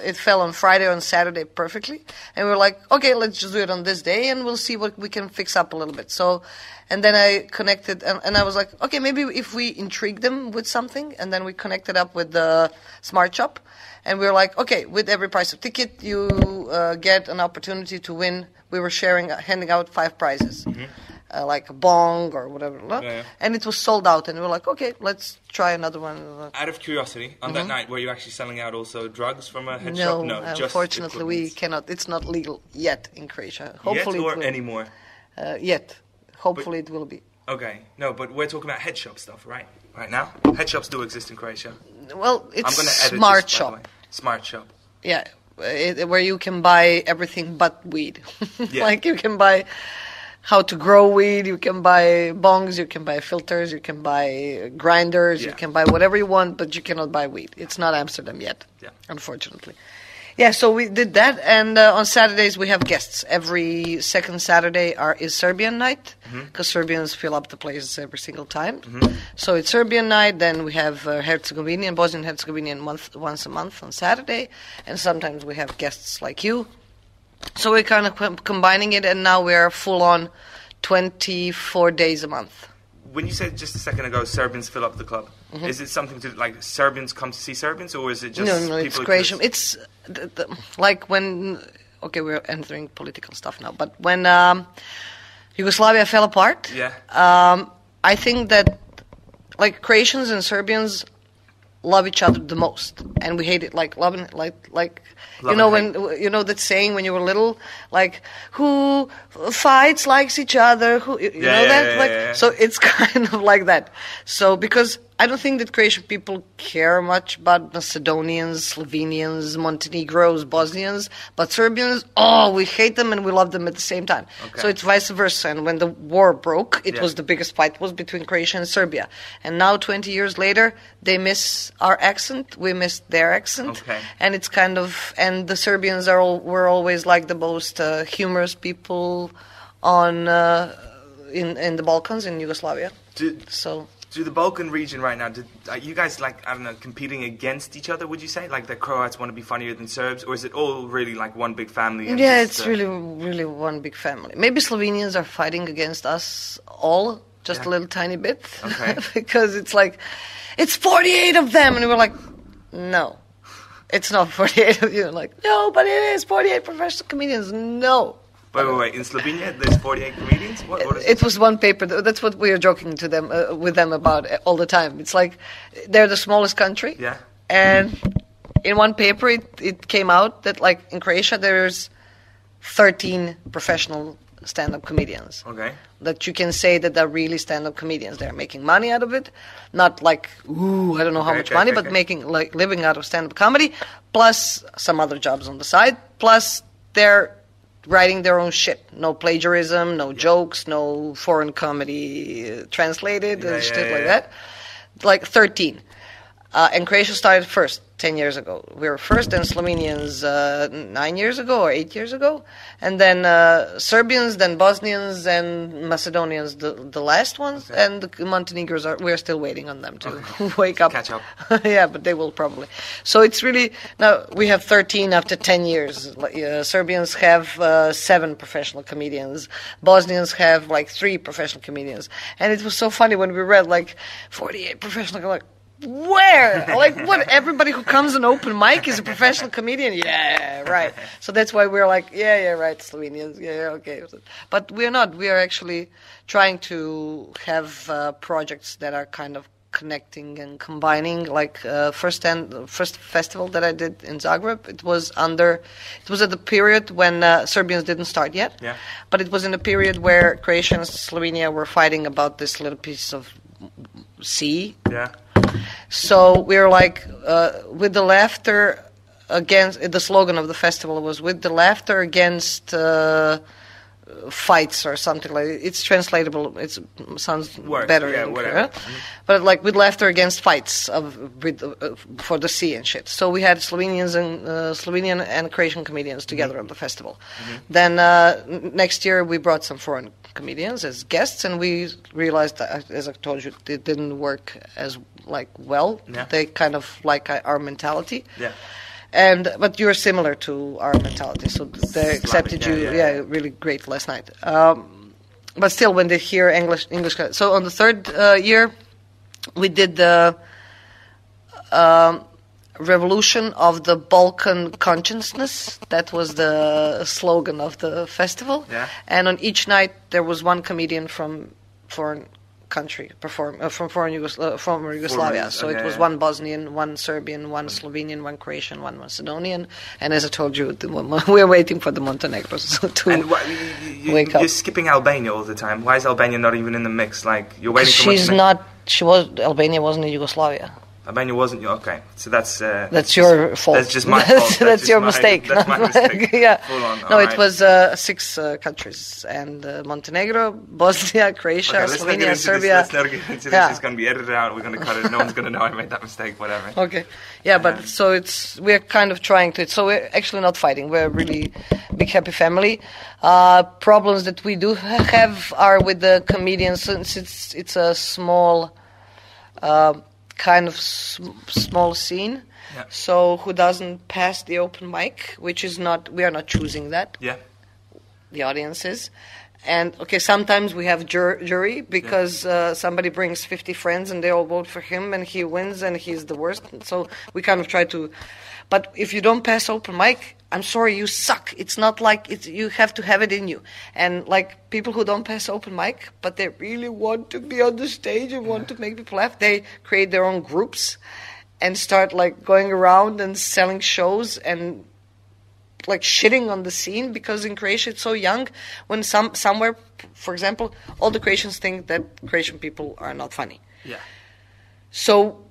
it fell on Friday or on Saturday perfectly, and we were like, okay, let's just do it on this day, and we'll see what we can fix up a little bit. So, and then I connected, and I was like, okay, maybe if we intrigue them with something, and then we connected up with the Smart Shop, and we were like, okay, with every price of ticket, you get an opportunity to win. We were handing out 5 prizes, like a bong or whatever, and it was sold out, and we were like, okay, let's try another one. Out of curiosity, on that night, were you actually selling out also drugs from a head shop? No, unfortunately, we cannot. It's not legal yet in Croatia. Hopefully, yet or anymore? Yet. Hopefully it will be. Okay. No, but we're talking about head shop stuff, right? Right now? Head shops do exist in Croatia. Well, it's Smart Shop. Smart Shop. Yeah. Where you can buy everything but weed. Like you can buy how to grow weed, you can buy bongs, you can buy filters, you can buy grinders, you can buy whatever you want, but you cannot buy weed. It's not Amsterdam yet, unfortunately. Yeah, so we did that, and on Saturdays we have guests. Every second Saturday is Serbian night, because Serbians fill up the places every single time. So it's Serbian night, then we have Herzegovinian, Bosnian Herzegovinian once a month on Saturday, and sometimes we have guests like you. So we're kind of combining it, and now we're full on 24 days a month. When you said just a second ago, Serbians fill up the club, is it something to like Serbians come to see Serbians, or is it just no? It's Croatian. It's like when we're entering political stuff now, but when Yugoslavia fell apart, I think that like Croatians and Serbians love each other the most, and we hate it like loving like you know when you know that saying when you were little, like who fights likes each other, who you know that like so it's kind of like that. So because I don't think that Croatian people care much about Macedonians, Slovenians, Montenegros, Bosnians, but Serbians, we hate them and we love them at the same time. Okay. So it's vice versa. And when the war broke, it was the biggest fight was between Croatia and Serbia. And now 20 years later, they miss our accent, we miss their accent. Okay. And it's kind of, and the Serbians were always like the most humorous people on in the Balkans, in Yugoslavia. Do the Balkan region right now, are you guys like, I don't know, competing against each other, would you say? Like the Croats want to be funnier than Serbs, or is it all really like one big family? And it's really, really one big family. Maybe Slovenians are fighting against us all, just a little tiny bit. Okay. Because it's like, it's 48 of them, and we're like, no, it's not 48 of you. Like, no, but it is 48 professional comedians. No. Wait. In Slovenia, there's 48 comedians? What is it? It was one paper. That's what we are joking to them with them about all the time. It's like they're the smallest country. Yeah. And in one paper, it came out that like in Croatia, there's 13 professional stand-up comedians. Okay. That you can say that they're really stand-up comedians. They're making money out of it. Not like, I don't know how much money, but making like living out of stand-up comedy, plus some other jobs on the side, plus they're writing their own shit. No plagiarism, no jokes, no foreign comedy translated, shit like that. Like 13. And Croatia started first 10 years ago. We were first, then Slovenians 9 years ago or 8 years ago. And then Serbians, then Bosnians, and Macedonians, the last ones. Okay. And the Montenegros, we're still waiting on them to wake up. Catch up. Yeah, but they will probably. So it's really, now we have 13 after 10 years. Serbians have 7 professional comedians. Bosnians have like 3 professional comedians. And it was so funny when we read like 48 professional, like, where? Like, what? Everybody who comes on open mic is a professional comedian? Yeah, right. So that's why we're like, yeah, right, Slovenians. Yeah, okay. But we're not. We are actually trying to have projects that are kind of connecting and combining. Like, first festival that I did in Zagreb, it was at the period when Serbians didn't start yet. Yeah. But it was in a period where Croatia and Slovenia were fighting about this little piece of sea. Yeah. So we're like, with the laughter against, the slogan of the festival was with the laughter against fights or something like that. It's translatable. It sounds better. Yeah, whatever. But like with laughter against fights for the sea and shit. So we had Slovenian and Croatian comedians together on the festival. Mm-hmm. Then next year we brought some foreign comedians as guests, and we realized that, as I told you, it didn't work as well. Yeah. They kind of like our mentality. Yeah. But you're similar to our mentality, so they accepted you. Yeah, really great last night. But still, when they hear English. So on the third year, we did the revolution of the Balkan consciousness. That was the slogan of the festival. Yeah. And on each night, there was one comedian from foreign country from former Yugoslavia. So it was one Bosnian, one Serbian, one Slovenian, one Croatian, one Macedonian, and as I told you, we're waiting for the Montenegros to wake up. You're skipping Albania all the time. Why is Albania not even in the mix? Like, you're waiting for Montenegro. Albania wasn't in Yugoslavia. Albania wasn't. Okay, so that's your fault. That's just my fault. That's your mistake. That's my mistake. Yeah. Full on. No, it was 6 countries, and Montenegro, Bosnia, Croatia, Slovenia, Serbia. Let's not get into this. It's going to be edited out. We're going to cut it. No one's going to know I made that mistake. Whatever. Okay. Yeah, but so we're kind of trying to. So we're actually not fighting. We're a really big happy family. Problems that we do have are with the comedians, since it's a small. Kind of small scene, so who doesn't pass the open mic, which is not, we are not choosing that. Yeah, the audience is, And okay, sometimes we have jury because somebody brings 50 friends and they all vote for him and he wins and he's the worst. So we kind of try to. But if you don't pass open mic, I'm sorry, you suck. It's not like you have to have it in you. And like people who don't pass open mic, but they really want to be on the stage and want to make people laugh, they create their own groups and start like going around and selling shows and like shitting on the scene, because in Croatia it's so young. When somewhere, for example, all the Croatians think that Croatian people are not funny. Yeah. So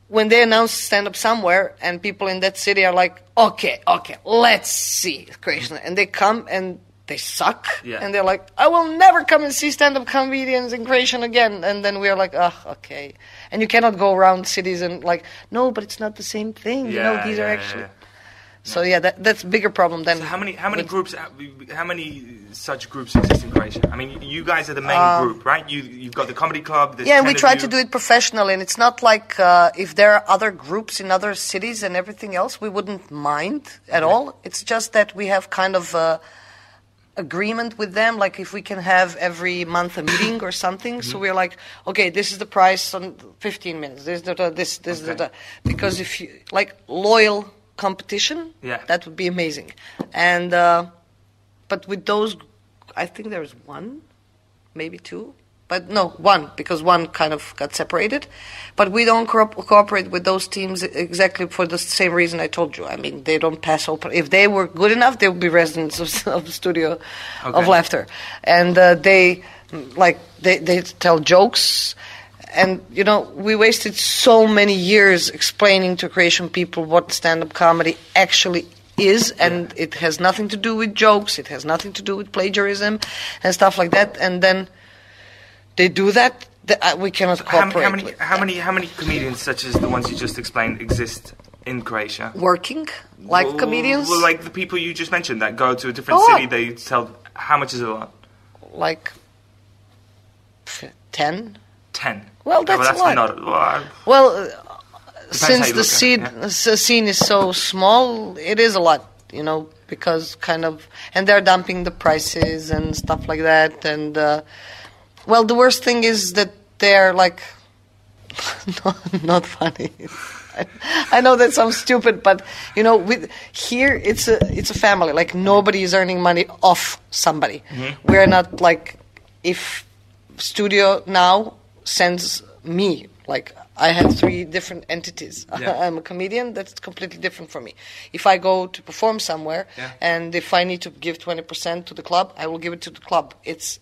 when they announce stand-up somewhere and people in that city are like, okay, let's see Croatian, and they come and they suck, and they're like, I will never come and see stand-up comedians in Croatian again. And then we're like, okay. And you cannot go around cities and like, no, but it's not the same thing. You know, these are actually... Yeah. So that's a bigger problem than. So how many groups? How many such groups exist in Croatia? I mean, you guys are the main group, right? You've got the comedy club. Yeah, and we try to do it professionally, and it's not like if there are other groups in other cities and everything else, we wouldn't mind at all. It's just that we have kind of agreement with them, like if we can have every month a meeting or something. So we're like, okay, this is the price on 15 minutes. This. Because if you like loyal competition, that would be amazing. And but with those, I think there's one, maybe two, but no, one, because one kind of got separated. But we don't cooperate with those teams exactly for the same reason I told you. I mean, they don't pass open. If they were good enough, they would be residents of the Studio of Laughter, and they tell jokes. And, you know, we wasted so many years explaining to Croatian people what stand-up comedy actually is, and it has nothing to do with jokes, it has nothing to do with plagiarism and stuff like that. And then they do that, we cannot cooperate. How many comedians, such as the ones you just explained, exist in Croatia? Working, like comedians? Well, like the people you just mentioned that go to a different city, they tell, how much is it a lot? Like 10. 10. Well, that's a lot. Since the scene is so small, it is a lot, you know, because kind of, and they're dumping the prices and stuff like that. And the worst thing is that they're like not funny. I know that sounds stupid, but you know, here it's a family. Like nobody is earning money off somebody. We're not like, if Studio now sends me, like I have 3 different entities. I'm a comedian, that's completely different from me. If I go to perform somewhere and if I need to give 20% to the club, I will give it to the club.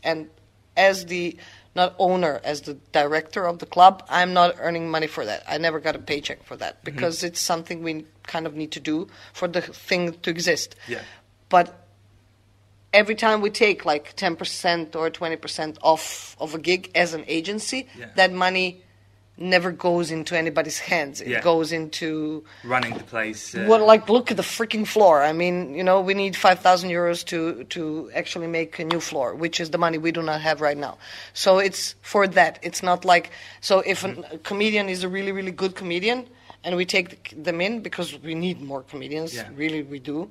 And as the not owner, as the director of the club, I'm not earning money for that. I never got a paycheck for that because it's something we kind of need to do for the thing to exist. But every time we take like 10% or 20% off of a gig as an agency, that money never goes into anybody's hands. It goes into running the place. Like look at the freaking floor. I mean, you know, we need 5,000 euros to actually make a new floor, which is the money we do not have right now. So it's for that. It's not like, so if a comedian is a really, really good comedian and we take them in because we need more comedians, really we do,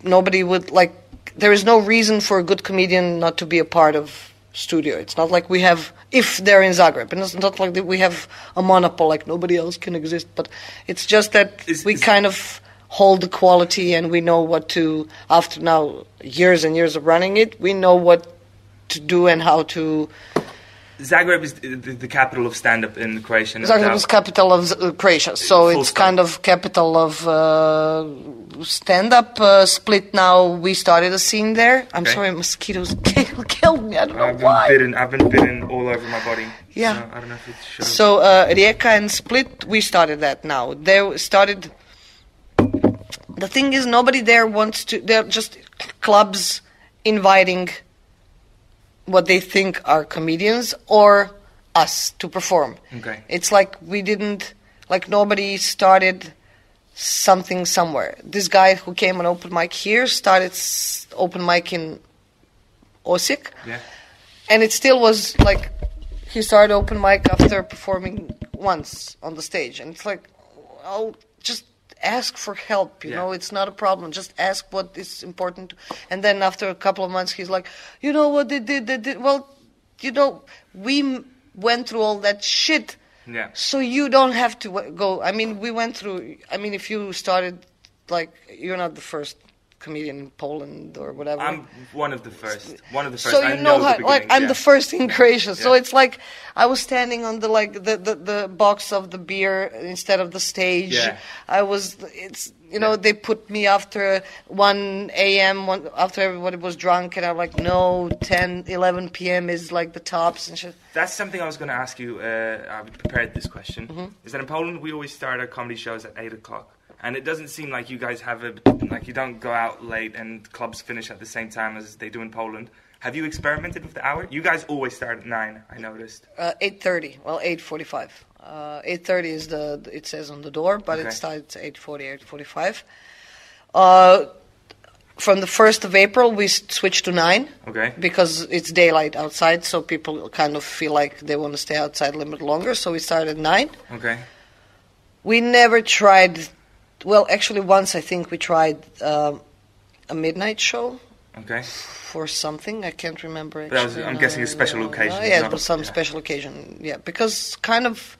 nobody would like, there is no reason for a good comedian not to be a part of Studio. It's not like we have, if they're in Zagreb, and it's not like that we have a monopoly, like nobody else can exist, but it's just that we kind of hold the quality and we know what to, after now years and years of running it, we know what to do and how to. Zagreb is the capital of stand-up in Croatia. Zagreb is capital of Croatia, so it's kind of capital of stand-up. Split now, we started a scene there. I'm sorry, mosquitoes killed me. I don't know why. I've been bitten all over my body. Yeah. So I don't know if it shows. So Rijeka and Split, we started that now. They started. The thing is, nobody there wants to. They're just clubs inviting what they think are comedians or us to perform. Okay. It's like we didn't, like nobody started something somewhere. This guy who came on open mic here started open mic in Osijek. Yeah. And it still was like, he started open mic after performing once on the stage. And it's like, oh, just ask for help, you know, it's not a problem. Just ask what is important. And then after a couple of months, he's like, you know what they did. Well, you know, we went through all that shit. Yeah. So you don't have to go. I mean, we went through, I mean, if you started, like, you're not the first comedian in Poland or whatever. I'm one of the first. So you know how, like, I'm the first in Croatia. So it's like I was standing on the like the box of the beer instead of the stage. Yeah. You know, they put me after 1 a.m. after everybody was drunk, and I'm like, no, 10, 11 p.m. is like the tops and shit. That's something I was going to ask you. I prepared this question. Is that in Poland we always start our comedy shows at 8 o'clock. And it doesn't seem like you guys have you don't go out late and clubs finish at the same time as they do in Poland. Have you experimented with the hour? You guys always start at 9, I noticed. 8:30, well, 8:45. 8:30 is it says on the door, but it starts 8:40, 8:45. From the 1st of April, we switched to 9. Okay. Because it's daylight outside, so people kind of feel like they want to stay outside a little bit longer, so we started at 9. Okay. We never tried... Well, actually, once I think we tried a midnight show. Okay. For something, I can't remember. Actually. But that was, I'm guessing, a special occasion. Yeah, it was some special occasion. Yeah, because kind of,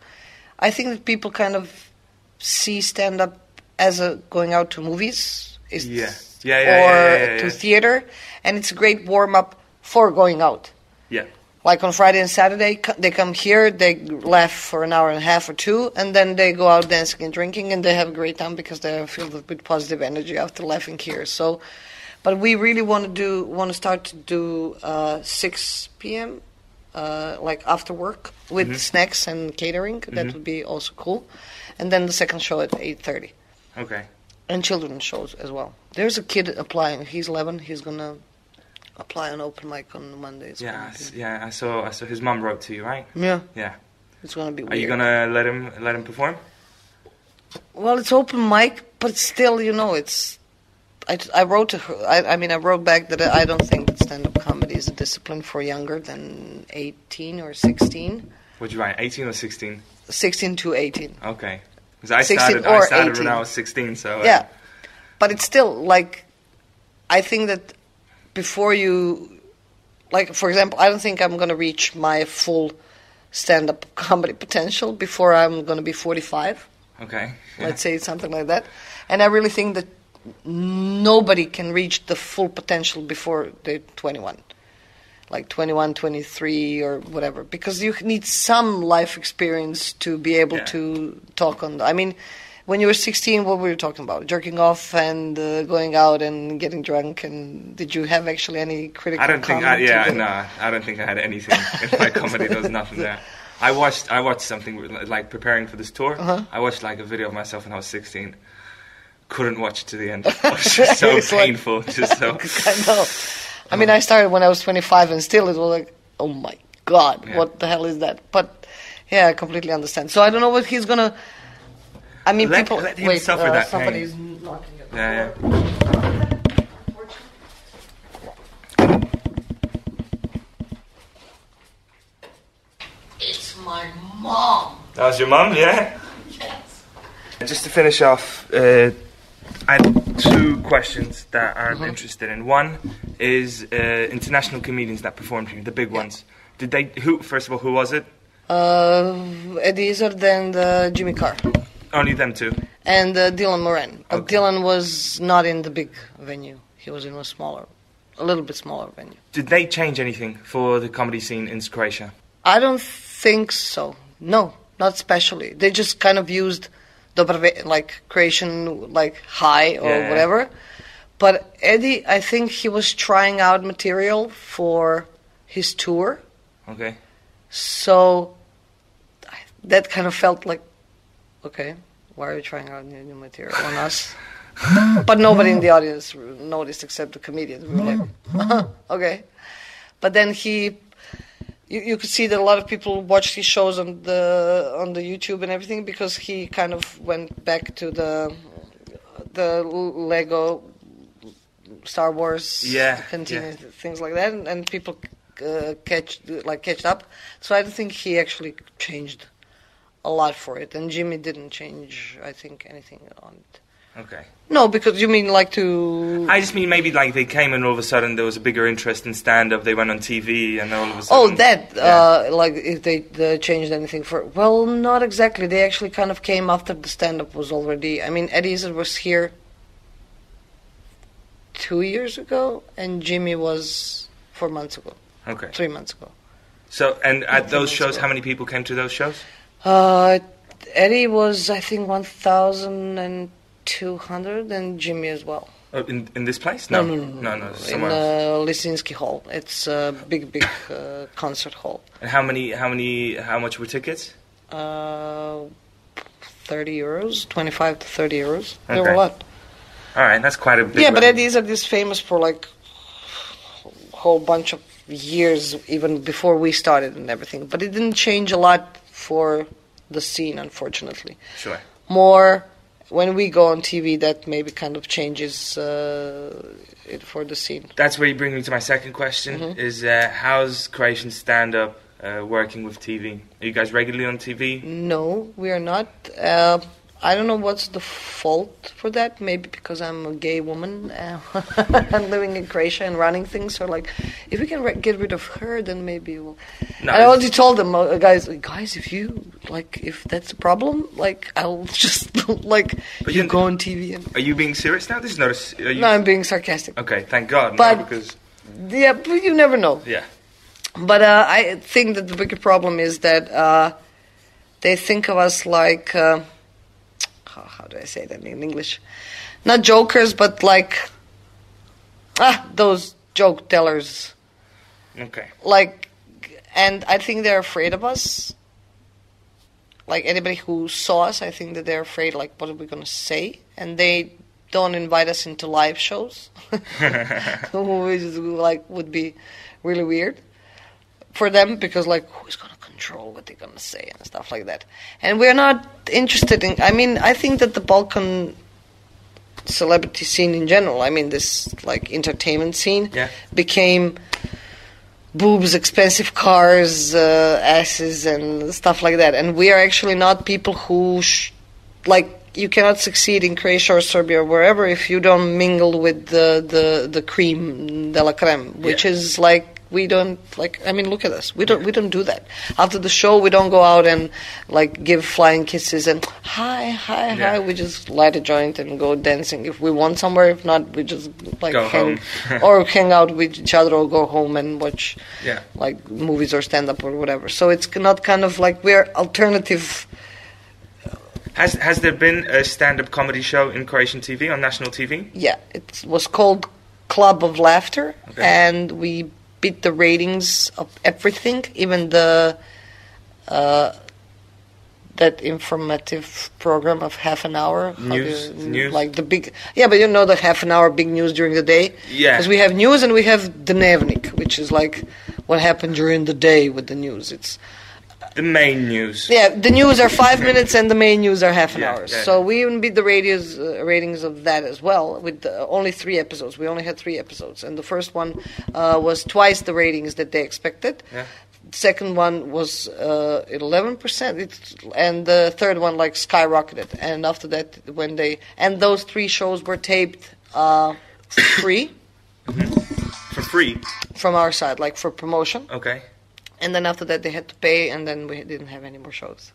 I think that people kind of see stand-up as going out to movies. Or to theater, and it's a great warm-up for going out. Yeah. Like on Friday and Saturday, they come here, they laugh for an hour and a half or 2, and then they go out dancing and drinking, and they have a great time because they're filled with positive energy after laughing here. So, but we really want to start to do 6 p.m. Like after work with snacks and catering. That would be also cool, and then the second show at 8:30. Okay. And children's shows as well. There's a kid applying. He's 11. He's gonna apply on open mic on Mondays. I saw his mum wrote to you, right? Yeah. Yeah. It's gonna be weird. Are you gonna let him perform? Well, it's open mic, but still, you know, it's. I wrote to her. I mean, I wrote back that I don't think that stand-up comedy is a discipline for younger than 18 or 16. What'd you write? 18 or 16? 16 to 18. Okay. Because I started when I was 16, so. Yeah, but it's still like, I think that. Before you, like, for example, I don't think I'm going to reach my full stand-up comedy potential before I'm going to be 45. Okay. Yeah. Let's say something like that. And I really think that nobody can reach the full potential before they're 21. Like 21, 23 or whatever. Because you need some life experience to be able to talk on... I mean... When you were 16, what were you talking about? Jerking off and going out and getting drunk, and did you have actually any critical comment? I don't think I had anything in my comedy. There was nothing there. I watched something like preparing for this tour. I watched like a video of myself when I was 16. Couldn't watch it to the end. It was just so painful. Just so. I know. I mean, I started when I was 25, and still it was like, oh my God, what the hell is that? But yeah, I completely understand. So I don't know what he's gonna. I mean, let him suffer that somebody's pain. knocking at the door. It's my mom. That was your mum, yeah? Yes. Just to finish off, I had 2 questions that I'm interested in. One is international comedians that performed here, the big ones. Did they? First of all, who was it? Eddie Izzard and Jimmy Carr. Only them 2? And Dylan Moran. But Dylan was not in the big venue. He was in a little bit smaller venue. Did they change anything for the comedy scene in Croatia? I don't think so. No, not especially. They just kind of used like Croatian, like high or whatever. But Eddie, I think he was trying out material for his tour. Okay. So that kind of felt like, okay, why are you trying out new material on us? But nobody in the audience noticed except the comedians. We were like, okay. But then you could see that a lot of people watched his shows on the YouTube and everything because he kind of went back to the Lego Star Wars things like that, and people catched up. So I don't think he actually changed a lot for it, and Jimmy didn't change, I think, anything on it. Okay. No, because you mean like to... I just mean maybe like they came and all of a sudden there was a bigger interest in stand-up, they went on TV and all of a sudden... Oh, that, like if they changed anything for... Well, not exactly. They actually kind of came after the stand-up was already... I mean, Eddie Izzard was here 2 years ago, and Jimmy was 4 months ago. Okay. 3 months ago. So, and at those shows, how many people came to those shows? Eddie was, I think, 1,200, and Jimmy as well. Oh, in this place? No. Somewhere in Lisinski Hall. It's a big concert hall. And how much were tickets? 30 euros, 25 to 30 euros. Okay. They were a lot. All right, that's quite a big... Yeah, but Eddie Izzard is famous for like a whole bunch of years, even before we started and everything. But it didn't change a lot for the scene, unfortunately. Sure. More when we go on TV, that maybe kind of changes it for the scene. That's where you bring me to my second question, is how's Croatian stand-up working with TV? Are you guys regularly on TV? No, we are not. I don't know what's the fault for that. Maybe because I'm a gay woman and living in Croatia and running things. So, like, if we can get rid of her, then maybe we'll... No, and I already told them, guys, if you, like, if that's a problem, like, I'll just, like, but you go on TV and... Are you being serious now? This is not a... No, I'm being sarcastic. Okay, thank God. But, no, because... Yeah, but you never know. Yeah. But I think that the bigger problem is that they think of us like... how do I say that in English? Not jokers, but like those joke tellers. Okay. Like, and I think they're afraid of us. Like anybody who saw us, I think that they're afraid. Like, what are we gonna say? And they don't invite us into live shows, which is like would be really weird for them, because like who's gonna control what they're gonna say and stuff like that. And we're not interested in... I mean, I think that the Balkan celebrity scene in general, I mean this like entertainment scene, became boobs, expensive cars, asses and stuff like that. And we are actually not people who like, you cannot succeed in Croatia or Serbia or wherever if you don't mingle with the cream de la creme, which is like, we don't, like, I mean, look at us. We don't do that. After the show, we don't go out and like give flying kisses and hi. We just light a joint and go dancing if we want somewhere. If not, we just like go home or hang out with each other or go home and watch like movies or stand up or whatever. So it's not kind of like we're alternative. Has there been a stand-up comedy show in Croatian TV, on national TV? Yeah, it was called Club of Laughter, and we beat the ratings of everything, even the that informative program of half an hour. News? Like the big... Yeah, but you know the half an hour big news during the day? Yeah. Because we have news and we have Dnevnik, which is like what happened during the day with the news. It's... The main news. Yeah, the news are 5 minutes and the main news are half an hour. Yeah. So we even beat the ratings of that as well with only 3 episodes. We only had 3 episodes. And the first one was twice the ratings that they expected. Yeah. The second one was 11%. And the third one like skyrocketed. And after that, when they... And those 3 shows were taped free. For free? From our side, like for promotion. Okay. And then after that, they had to pay, and then we didn't have any more shows.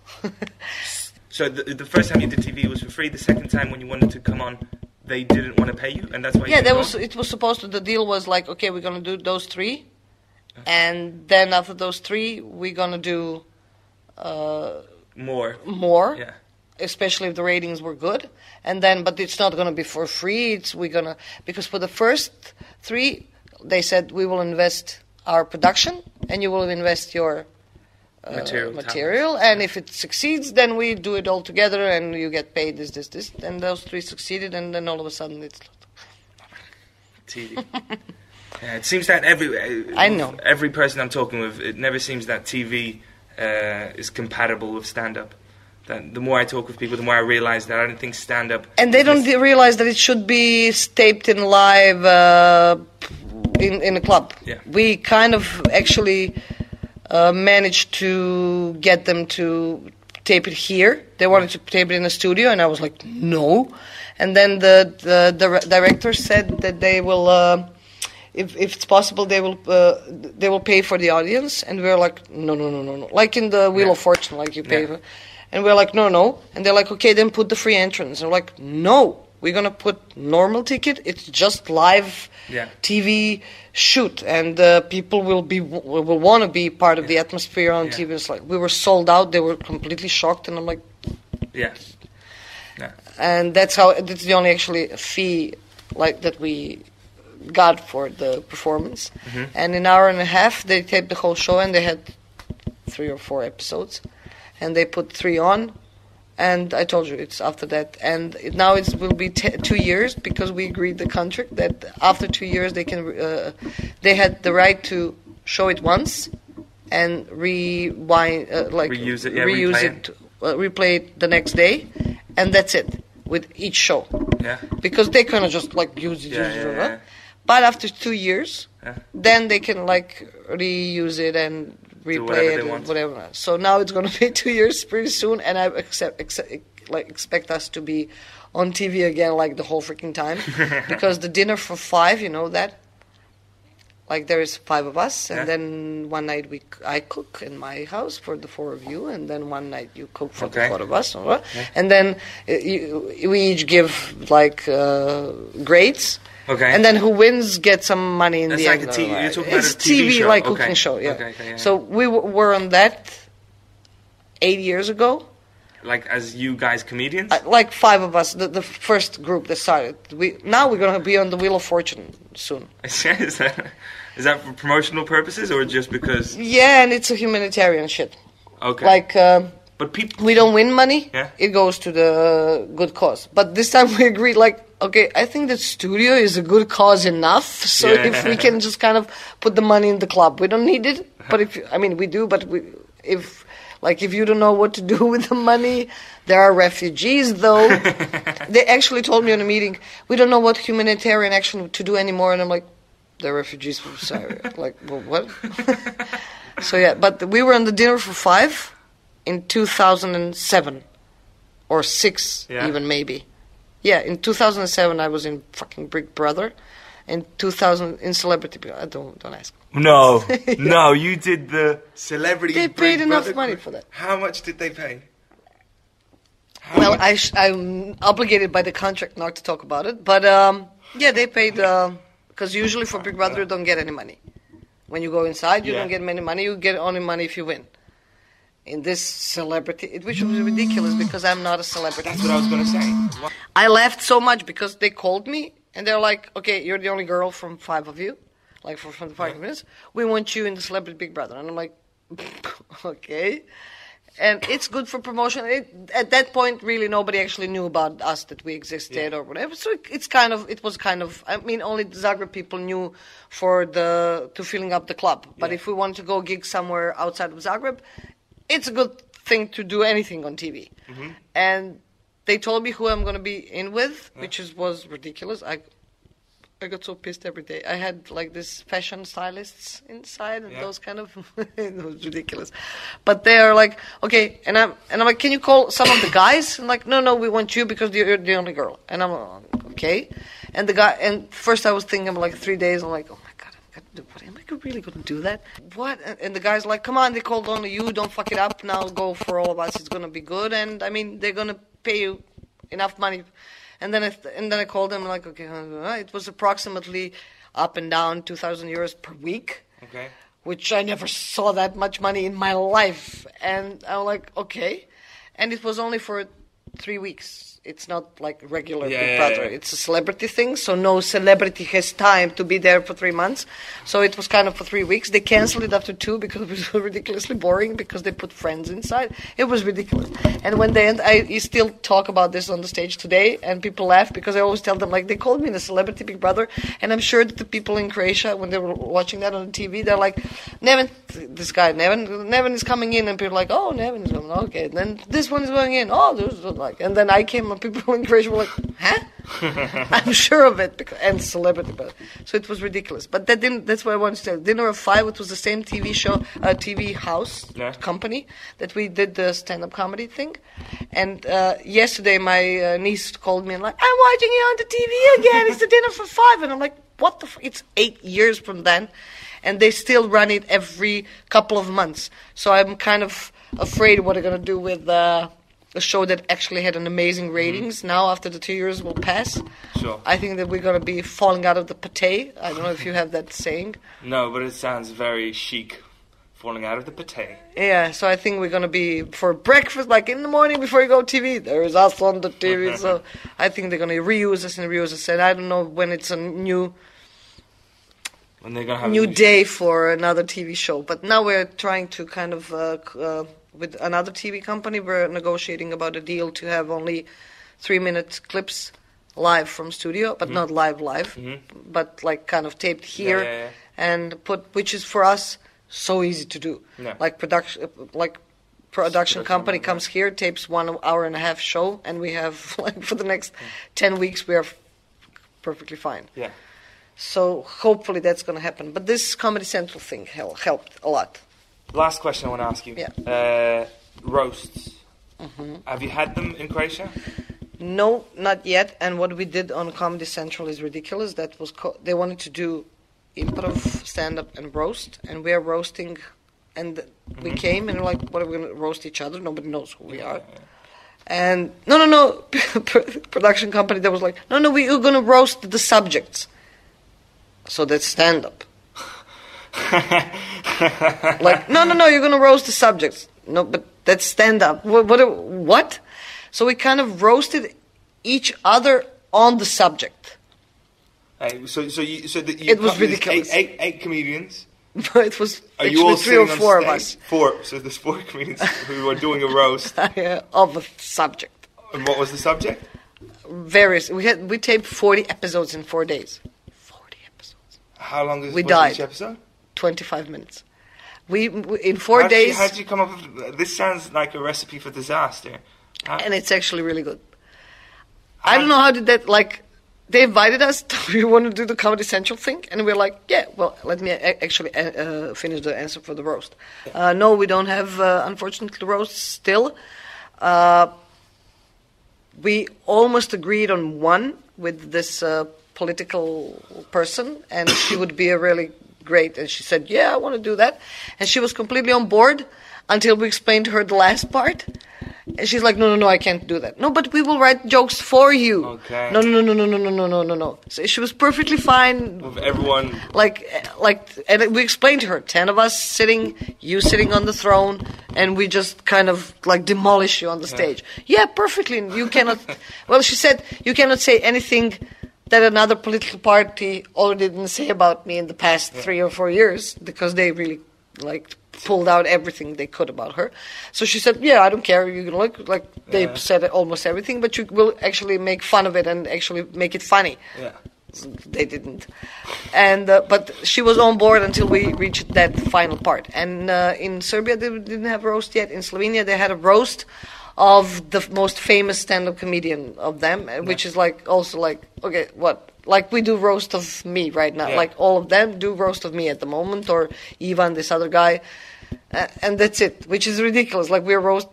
So the first time you did TV was for free. The second time when you wanted to come on, they didn't want to pay you, and that's why. Yeah, it was supposed to. The deal was like, okay, we're gonna do those 3, and then after those 3, we're gonna do more. Yeah. Especially if the ratings were good, and then, but it's not gonna be for free. Because for the first 3, they said we will invest our production, and you will invest your material, and if it succeeds, then we do it all together, and you get paid this. And those 3 succeeded, and then all of a sudden it's TV. Yeah, it seems that every person I'm talking with, it never seems that TV is compatible with stand-up. That the more I talk with people, the more I realize that I don't think stand-up... And they don't realize that it should be taped in live... In a club. Yeah. We kind of actually managed to get them to tape it here. They wanted to tape it in the studio, and I was like, no. And then the director said that they will, if it's possible, they will pay for the audience. And we were like, no. Like in the Wheel of Fortune, like you pay. And we're like, no. And they're like, okay, then put the free entrance. And we're like, no. We're going to put normal ticket. It's just live TV shoot. And people will want to be part of the atmosphere on TV. It's like, we were sold out. They were completely shocked. And I'm like... Yeah. And that's the only actually fee like that we got for the performance. Mm-hmm. And in an hour and a half, they taped the whole show. And they had 3 or 4 episodes. And they put 3 on. And I told you, it's after that. And now it will be 2 years because we agreed the contract that after 2 years they can. They had the right to show it once and rewind, reuse it, replay it the next day, and that's it with each show. Yeah. Because they kind of just like use it. But after 2 years, then they can like reuse it and replay it and whatever. So now it's going to be 2 years pretty soon, and I expect us to be on TV again like the whole freaking time, because the dinner for 5, you know that. Like there is 5 of us, and then one night I cook in my house for the 4 of you, and then one night you cook for the 4 of us, and then we each give like grades. Okay. And then who wins gets some money in the end. You're talking about a TV show. Like cooking show, So we were on that 8 years ago. Like as you guys comedians? Like 5 of us, the first group that started. Now we're going to be on the Wheel of Fortune soon. Is that for promotional purposes or just because? Yeah, and it's a humanitarian shit. Okay. Like... but people... We don't win money. Yeah. It goes to the good cause. But this time we agreed like... Okay, I think the studio is a good cause enough. So if we can just kind of put the money in the club, we don't need it. But we do. But if you don't know what to do with the money, there are refugees though. They actually told me in a meeting, we don't know what humanitarian action to do anymore. And I'm like, they're refugees from Syria. Like, well, what? So but we were on the dinner for 5 in 2007 or 6 even maybe. Yeah, in 2007 I was in fucking Big Brother. In 2000 in Celebrity. Don't ask. No, no, you did the Celebrity. They paid enough money for that. How much did they pay? I'm obligated by the contract not to talk about it. But they paid because usually for Big Brother you don't get any money. When you go inside, you don't get any money. You get only money if you win. In this Celebrity, which was ridiculous because I'm not a celebrity. That's what I was going to say. I laughed so much because they called me and they're like, okay, you're the only girl from 5 of you, like from the 5 minutes. We want you in the Celebrity Big Brother. And I'm like, okay. And it's good for promotion. At that point, really, nobody actually knew about us, that we existed or whatever. So it was kind of, only the Zagreb people knew to filling up the club. But if we wanted to go gig somewhere outside of Zagreb, it's a good thing to do anything on TV. Mm-hmm. And they told me who I'm going to be in with, which was ridiculous. I got so pissed every day. I had like this fashion stylists inside and those kind of... it was ridiculous. But they are like, okay, and I'm like, can you call some of the guys? And like, no, we want you because you're the only girl. And I'm like, okay. And the guy, and first I was thinking of like 3 days, I'm like, oh my God, what am I really going to do that? What? And the guy's like, come on, they called only you, don't fuck it up, now go for all of us, it's going to be good. And they're going to pay you enough money. And then I called them, like, okay, it was approximately up and down 2,000 euros per week. Okay. Which I never saw that much money in my life. And I'm like, okay. And it was only for 3 weeks. It's not like regular Big Brother. It's a celebrity thing, so no celebrity has time to be there for 3 months. So it was kind of for 3 weeks. They canceled it after 2 because it was ridiculously boring because they put friends inside. It was ridiculous. And when they end, I still talk about this on the stage today, and people laugh because I always tell them, like, they called me the Celebrity Big Brother, and I'm sure that the people in Croatia, when they were watching that on TV, they're like, Nevin is coming in, and people are like, oh, Nevin is coming, okay. And then this one is going in, oh, there's like, like. And then I came, and people in Croatia were like, huh? I'm sure of it, and celebrity, but so it was ridiculous. But that's what I wanted to tell you. Dinner of Five, it was the same TV show, TV house company that we did the stand-up comedy thing. And yesterday my niece called me and like, I'm watching you on the TV again. It's the Dinner for Five, and I'm like, what the? It's 8 years from then, and they still run it every couple of months. So I'm kind of afraid what they're gonna do with a show that actually had an amazing ratings. Now, after the 2 years will pass, sure. I think that we're going to be falling out of the pate. I don't know if you have that saying. No, but it sounds very chic, falling out of the pate. Yeah, so I think we're going to be, for breakfast, like in the morning before you go TV, there is us on the TV. So I think they're going to reuse us. And I don't know when it's a new day for another TV show. But now we're trying to kind of... with another TV company, we're negotiating about a deal to have only 3-minute clips live from studio, but not live, but like kind of taped here and put, which is for us so easy to do. Yeah. Like production company comes here, tapes 1 hour and a half show, and we have like for the next 10 weeks we are perfectly fine. Yeah. So hopefully that's going to happen. But this Comedy Central thing helped a lot. Last question I want to ask you. Yeah. Roasts. Have you had them in Croatia? No, not yet. And what we did on Comedy Central is ridiculous. That was they wanted to do improv, stand-up, and roast. And we are roasting. And we came and we're like, what are we going to roast each other? Nobody knows who we are. Yeah. And no. Production company that was like, no, we're going to roast the subjects. So that's stand-up. Like, no, you're going to roast the subjects. No, but that's stand-up. What? So we kind of roasted each other on the subject. So it was ridiculous. Eight comedians. It was actually 3 or 4 of us. 4. So there's 4 comedians who were doing a roast of a subject. And what was the subject? Various. We taped 40 episodes in 4 days. 40 episodes. How long was each episode? 25 minutes. We in 4 days. How did you come up with this? Sounds like a recipe for disaster. And it's actually really good. I don't know how did that, like, they invited us, we want to do the Comedy Central thing, and we're like, yeah, well, let me actually finish the answer for the roast. No, we don't have, unfortunately, roasts still. We almost agreed on one with this political person, and she would be a really great, and she said, yeah, I want to do that. And she was completely on board until we explained to her the last part. And she's like, no, I can't do that. No, but we will write jokes for you. Okay. No. So she was perfectly fine. With everyone. Like, and we explained to her, 10 of us sitting, you sitting on the throne, and we just kind of like demolish you on the stage. Yeah, perfectly. You cannot, well, she said, you cannot say anything that another political party already didn't say about me in the past 3 or 4 years, because they really, like, pulled out everything they could about her. So she said, yeah, I don't care. You can look like they said almost everything, but you will actually make fun of it and actually make it funny. Yeah. They didn't. And but she was on board until we reached that final part. And in Serbia, they didn't have a roast yet. In Slovenia, they had a roast of the most famous stand-up comedian of them, which is like also like, okay, what? Like we do roast of me right now. Yeah. Like all of them do roast of me at the moment, or Ivan, this other guy. And that's it, which is ridiculous. Like we're roast.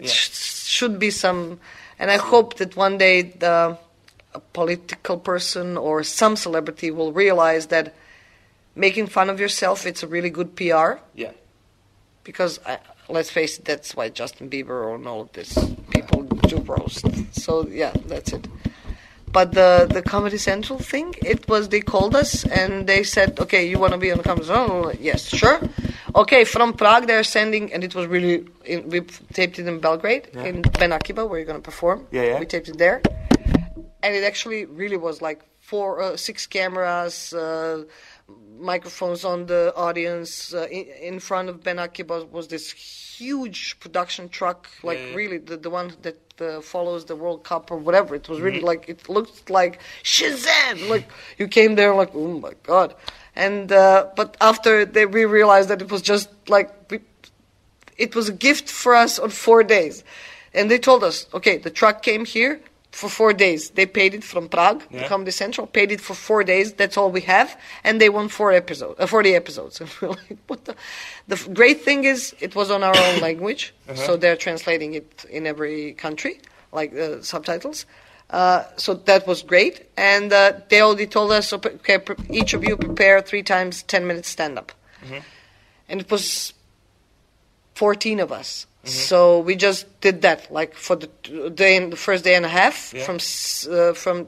Should be some. And I hope that one day a political person or some celebrity will realize that making fun of yourself, it's a really good PR. Yeah. Because let's face it, that's why Justin Bieber and all of this people do roast. So yeah, that's it. But the Comedy Central thing, it was, they called us and they said, okay, you want to be on the Comedy Central? Yes, sure. Okay, from Prague they're sending, and it was really, we taped it in Belgrade, in Ben Akiba, where you're going to perform. Yeah. We taped it there. And it actually really was like 6 cameras, microphones on the audience. In front of Ben Akiba was this huge production truck, like really the one that follows the World Cup or whatever. It was really like, it looked like Shazam! Like you came there like, oh my God. And but after we realized that it was just like, it was a gift for us on 4 days. And they told us, okay, the truck came here for 4 days. They paid it from Prague, the Comedy Central, paid it for 4 days. That's all we have. And they won 40 episodes. And we're like, what the? The great thing is it was on our own language. So they're translating it in every country, like subtitles. So that was great. And they already told us, okay, each of you prepare 3 times 10 minutes stand-up. And it was 14 of us. So we just did that, like for the first day and a half, from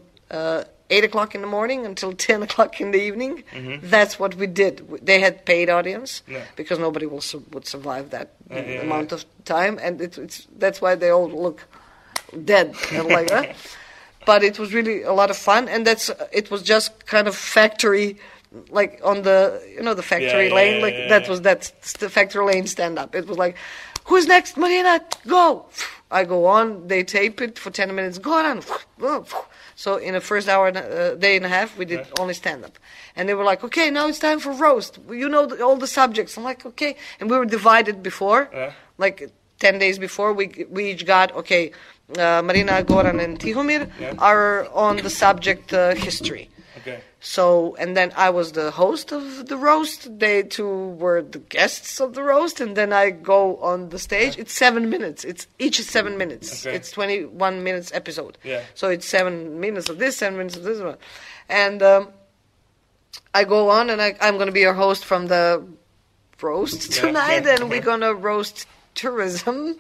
8 o'clock in the morning until 10 o'clock in the evening. That's what we did. They had paid audience because nobody would survive that amount of time, and that's why they all look dead and like that. But it was really a lot of fun, and it was just kind of factory. Like on the the factory lane, that's the factory lane stand up. It was like, who's next, Marina? Go! I go on. They tape it for 10 minutes. Go on. So in the first day and a half, we did only stand up, and they were like, okay, now it's time for roast. You know all the subjects. I'm like, okay, and we were divided before, like 10 days before. We each got Marina, Goran, and Tihomir are on the subject history. Okay. So, and then I was the host of the roast. They two were the guests of the roast, and then I go on the stage. It's 7 minutes. Each is 7 minutes. Okay. It's 21 minutes episode. Yeah. So it's 7 minutes of this, 7 minutes of this one. And I go on, and I'm going to be your host from the roast tonight, and we're going to roast tourism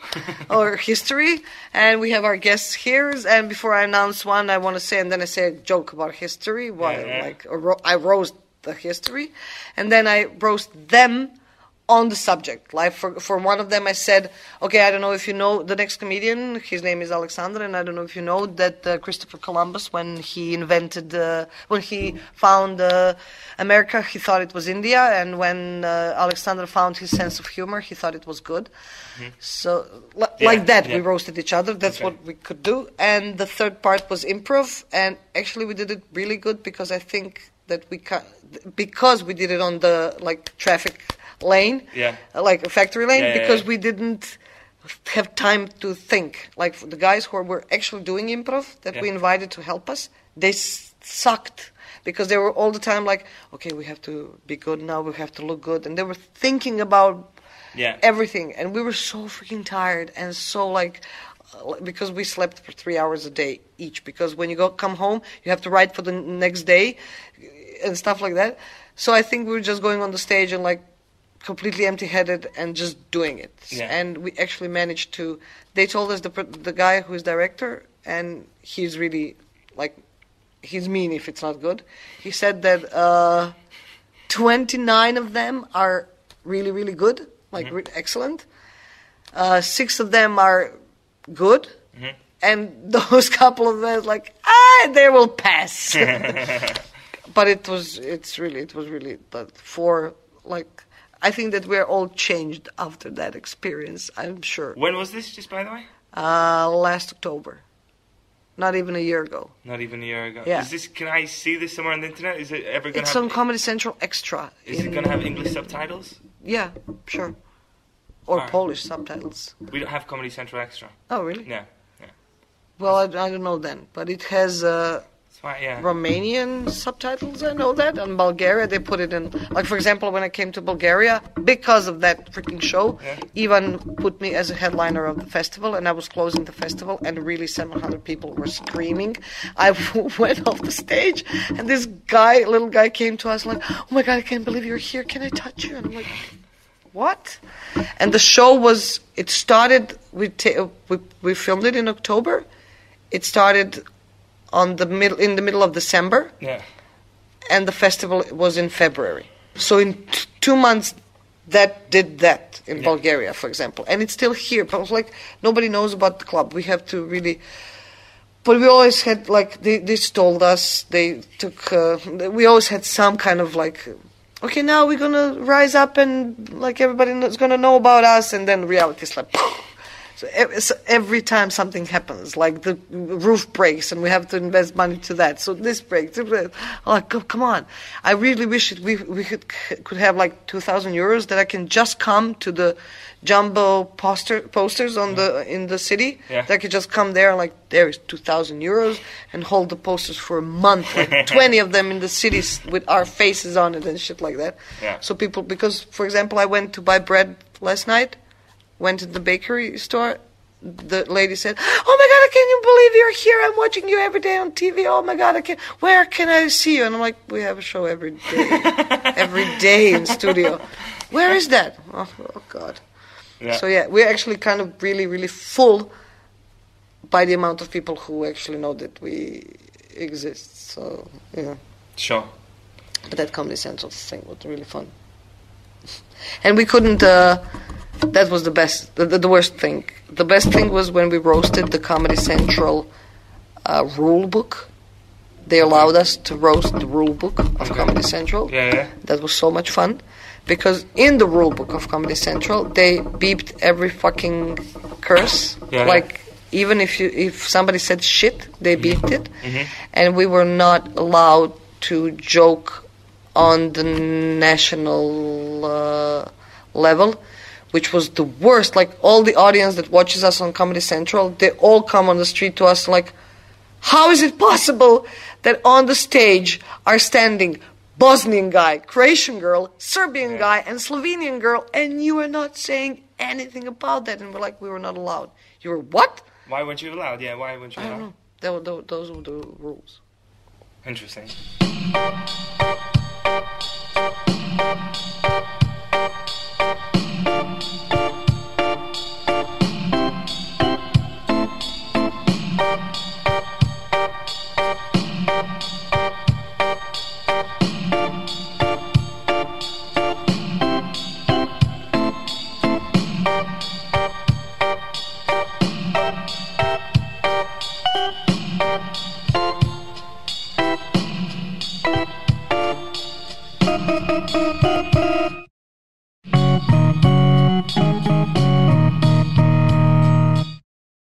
or history, and we have our guests here. And before I announce one, I want to say, and then I say a joke about history. I roast the history, and then I roast them on the subject. Like for one of them, I said, okay, I don't know if you know the next comedian. His name is Alexander, and I don't know if you know that Christopher Columbus, when he found America, he thought it was India, and when Alexander found his sense of humor, he thought it was good. So like that, we roasted each other. That's what we could do. And the third part was improv, and actually we did it really good because I think that because we did it on the traffic lane, like a factory lane, because we didn't have time to think. Like the guys who were actually doing improv that we invited to help us, they sucked because they were all the time like, okay, we have to be good now, we have to look good, and they were thinking about everything, and we were so freaking tired and so because we slept for 3 hours a day each, because when you come home you have to write for the next day and stuff like that. So I think we were just going on the stage and completely empty-headed and just doing it. And we actually managed to. They told us the guy who is director, and he's really he's mean if it's not good. He said that 29 of them are really, really good, excellent. 6 of them are good, and those couple of them they will pass. But it was really 4 I think that we're all changed after that experience, I'm sure. When was this, just by the way? Last October. Not even a year ago. Not even a year ago. Yeah. Can I see this somewhere on the internet? Is it ever going to have... It's on Comedy Central Extra. Is it going to have English subtitles? Yeah, sure. Or Polish subtitles. We don't have Comedy Central Extra. Oh, really? Yeah. Well, I don't know then. But it has... Romanian subtitles, I know that. In Bulgaria, they put it in. For example, when I came to Bulgaria, because of that freaking show, Ivan put me as a headliner of the festival, and I was closing the festival, and really 700 people were screaming. I went off the stage, and this little guy came to us like, oh my God, I can't believe you're here. Can I touch you? And I'm like, what? And the show it started, we filmed it in October. It started in the middle of December, and the festival was in February. So in 2 months, that did that in Bulgaria, for example, and it's still here. But I was like, nobody knows about the club. We have to really. But we always had they told us they took. We always had some kind of okay, now we're gonna rise up and everybody is gonna know about us, and then reality slapped. So every time something happens, like the roof breaks and we have to invest money to that, so this breaks. Like, come on! I really wish we could have like 2,000 euros that I can just come to the jumbo posters on in the city. Yeah. That I could just come there and like, there is 2,000 euros and hold the posters for a month, like 20 of them in the cities with our faces on it and shit like that. Yeah. So people, because for example, I went to buy bread last night. Went to the bakery store. The lady said, "Oh my God, can you believe you're here? I'm watching you every day on TV. Oh my God, where can I see you?" And I'm like, "We have a show every day in studio. Where is that?" Oh God. Yeah. So yeah, we're actually kind of really, really full by the amount of people who actually know that we exist. So yeah. Sure. But that Comedy Central thing was really fun, and we couldn't. That was the best. The worst thing. The best thing was when we roasted the Comedy Central rule book. They allowed us to roast the rule book of Comedy Central. Yeah. That was so much fun, because in the rule book of Comedy Central, they beeped every fucking curse. Yeah. Like even if somebody said shit, they beeped it, and we were not allowed to joke on the national level, which was the worst. Like, all the audience that watches us on Comedy Central, they all come on the street to us like, how is it possible that on the stage are standing Bosnian guy, Croatian girl, Serbian guy, and Slovenian girl, and you are not saying anything about that? And we're like, we were not allowed. You were what? Why weren't you allowed? Yeah, why weren't you allowed? I don't know. Those were the rules. Interesting.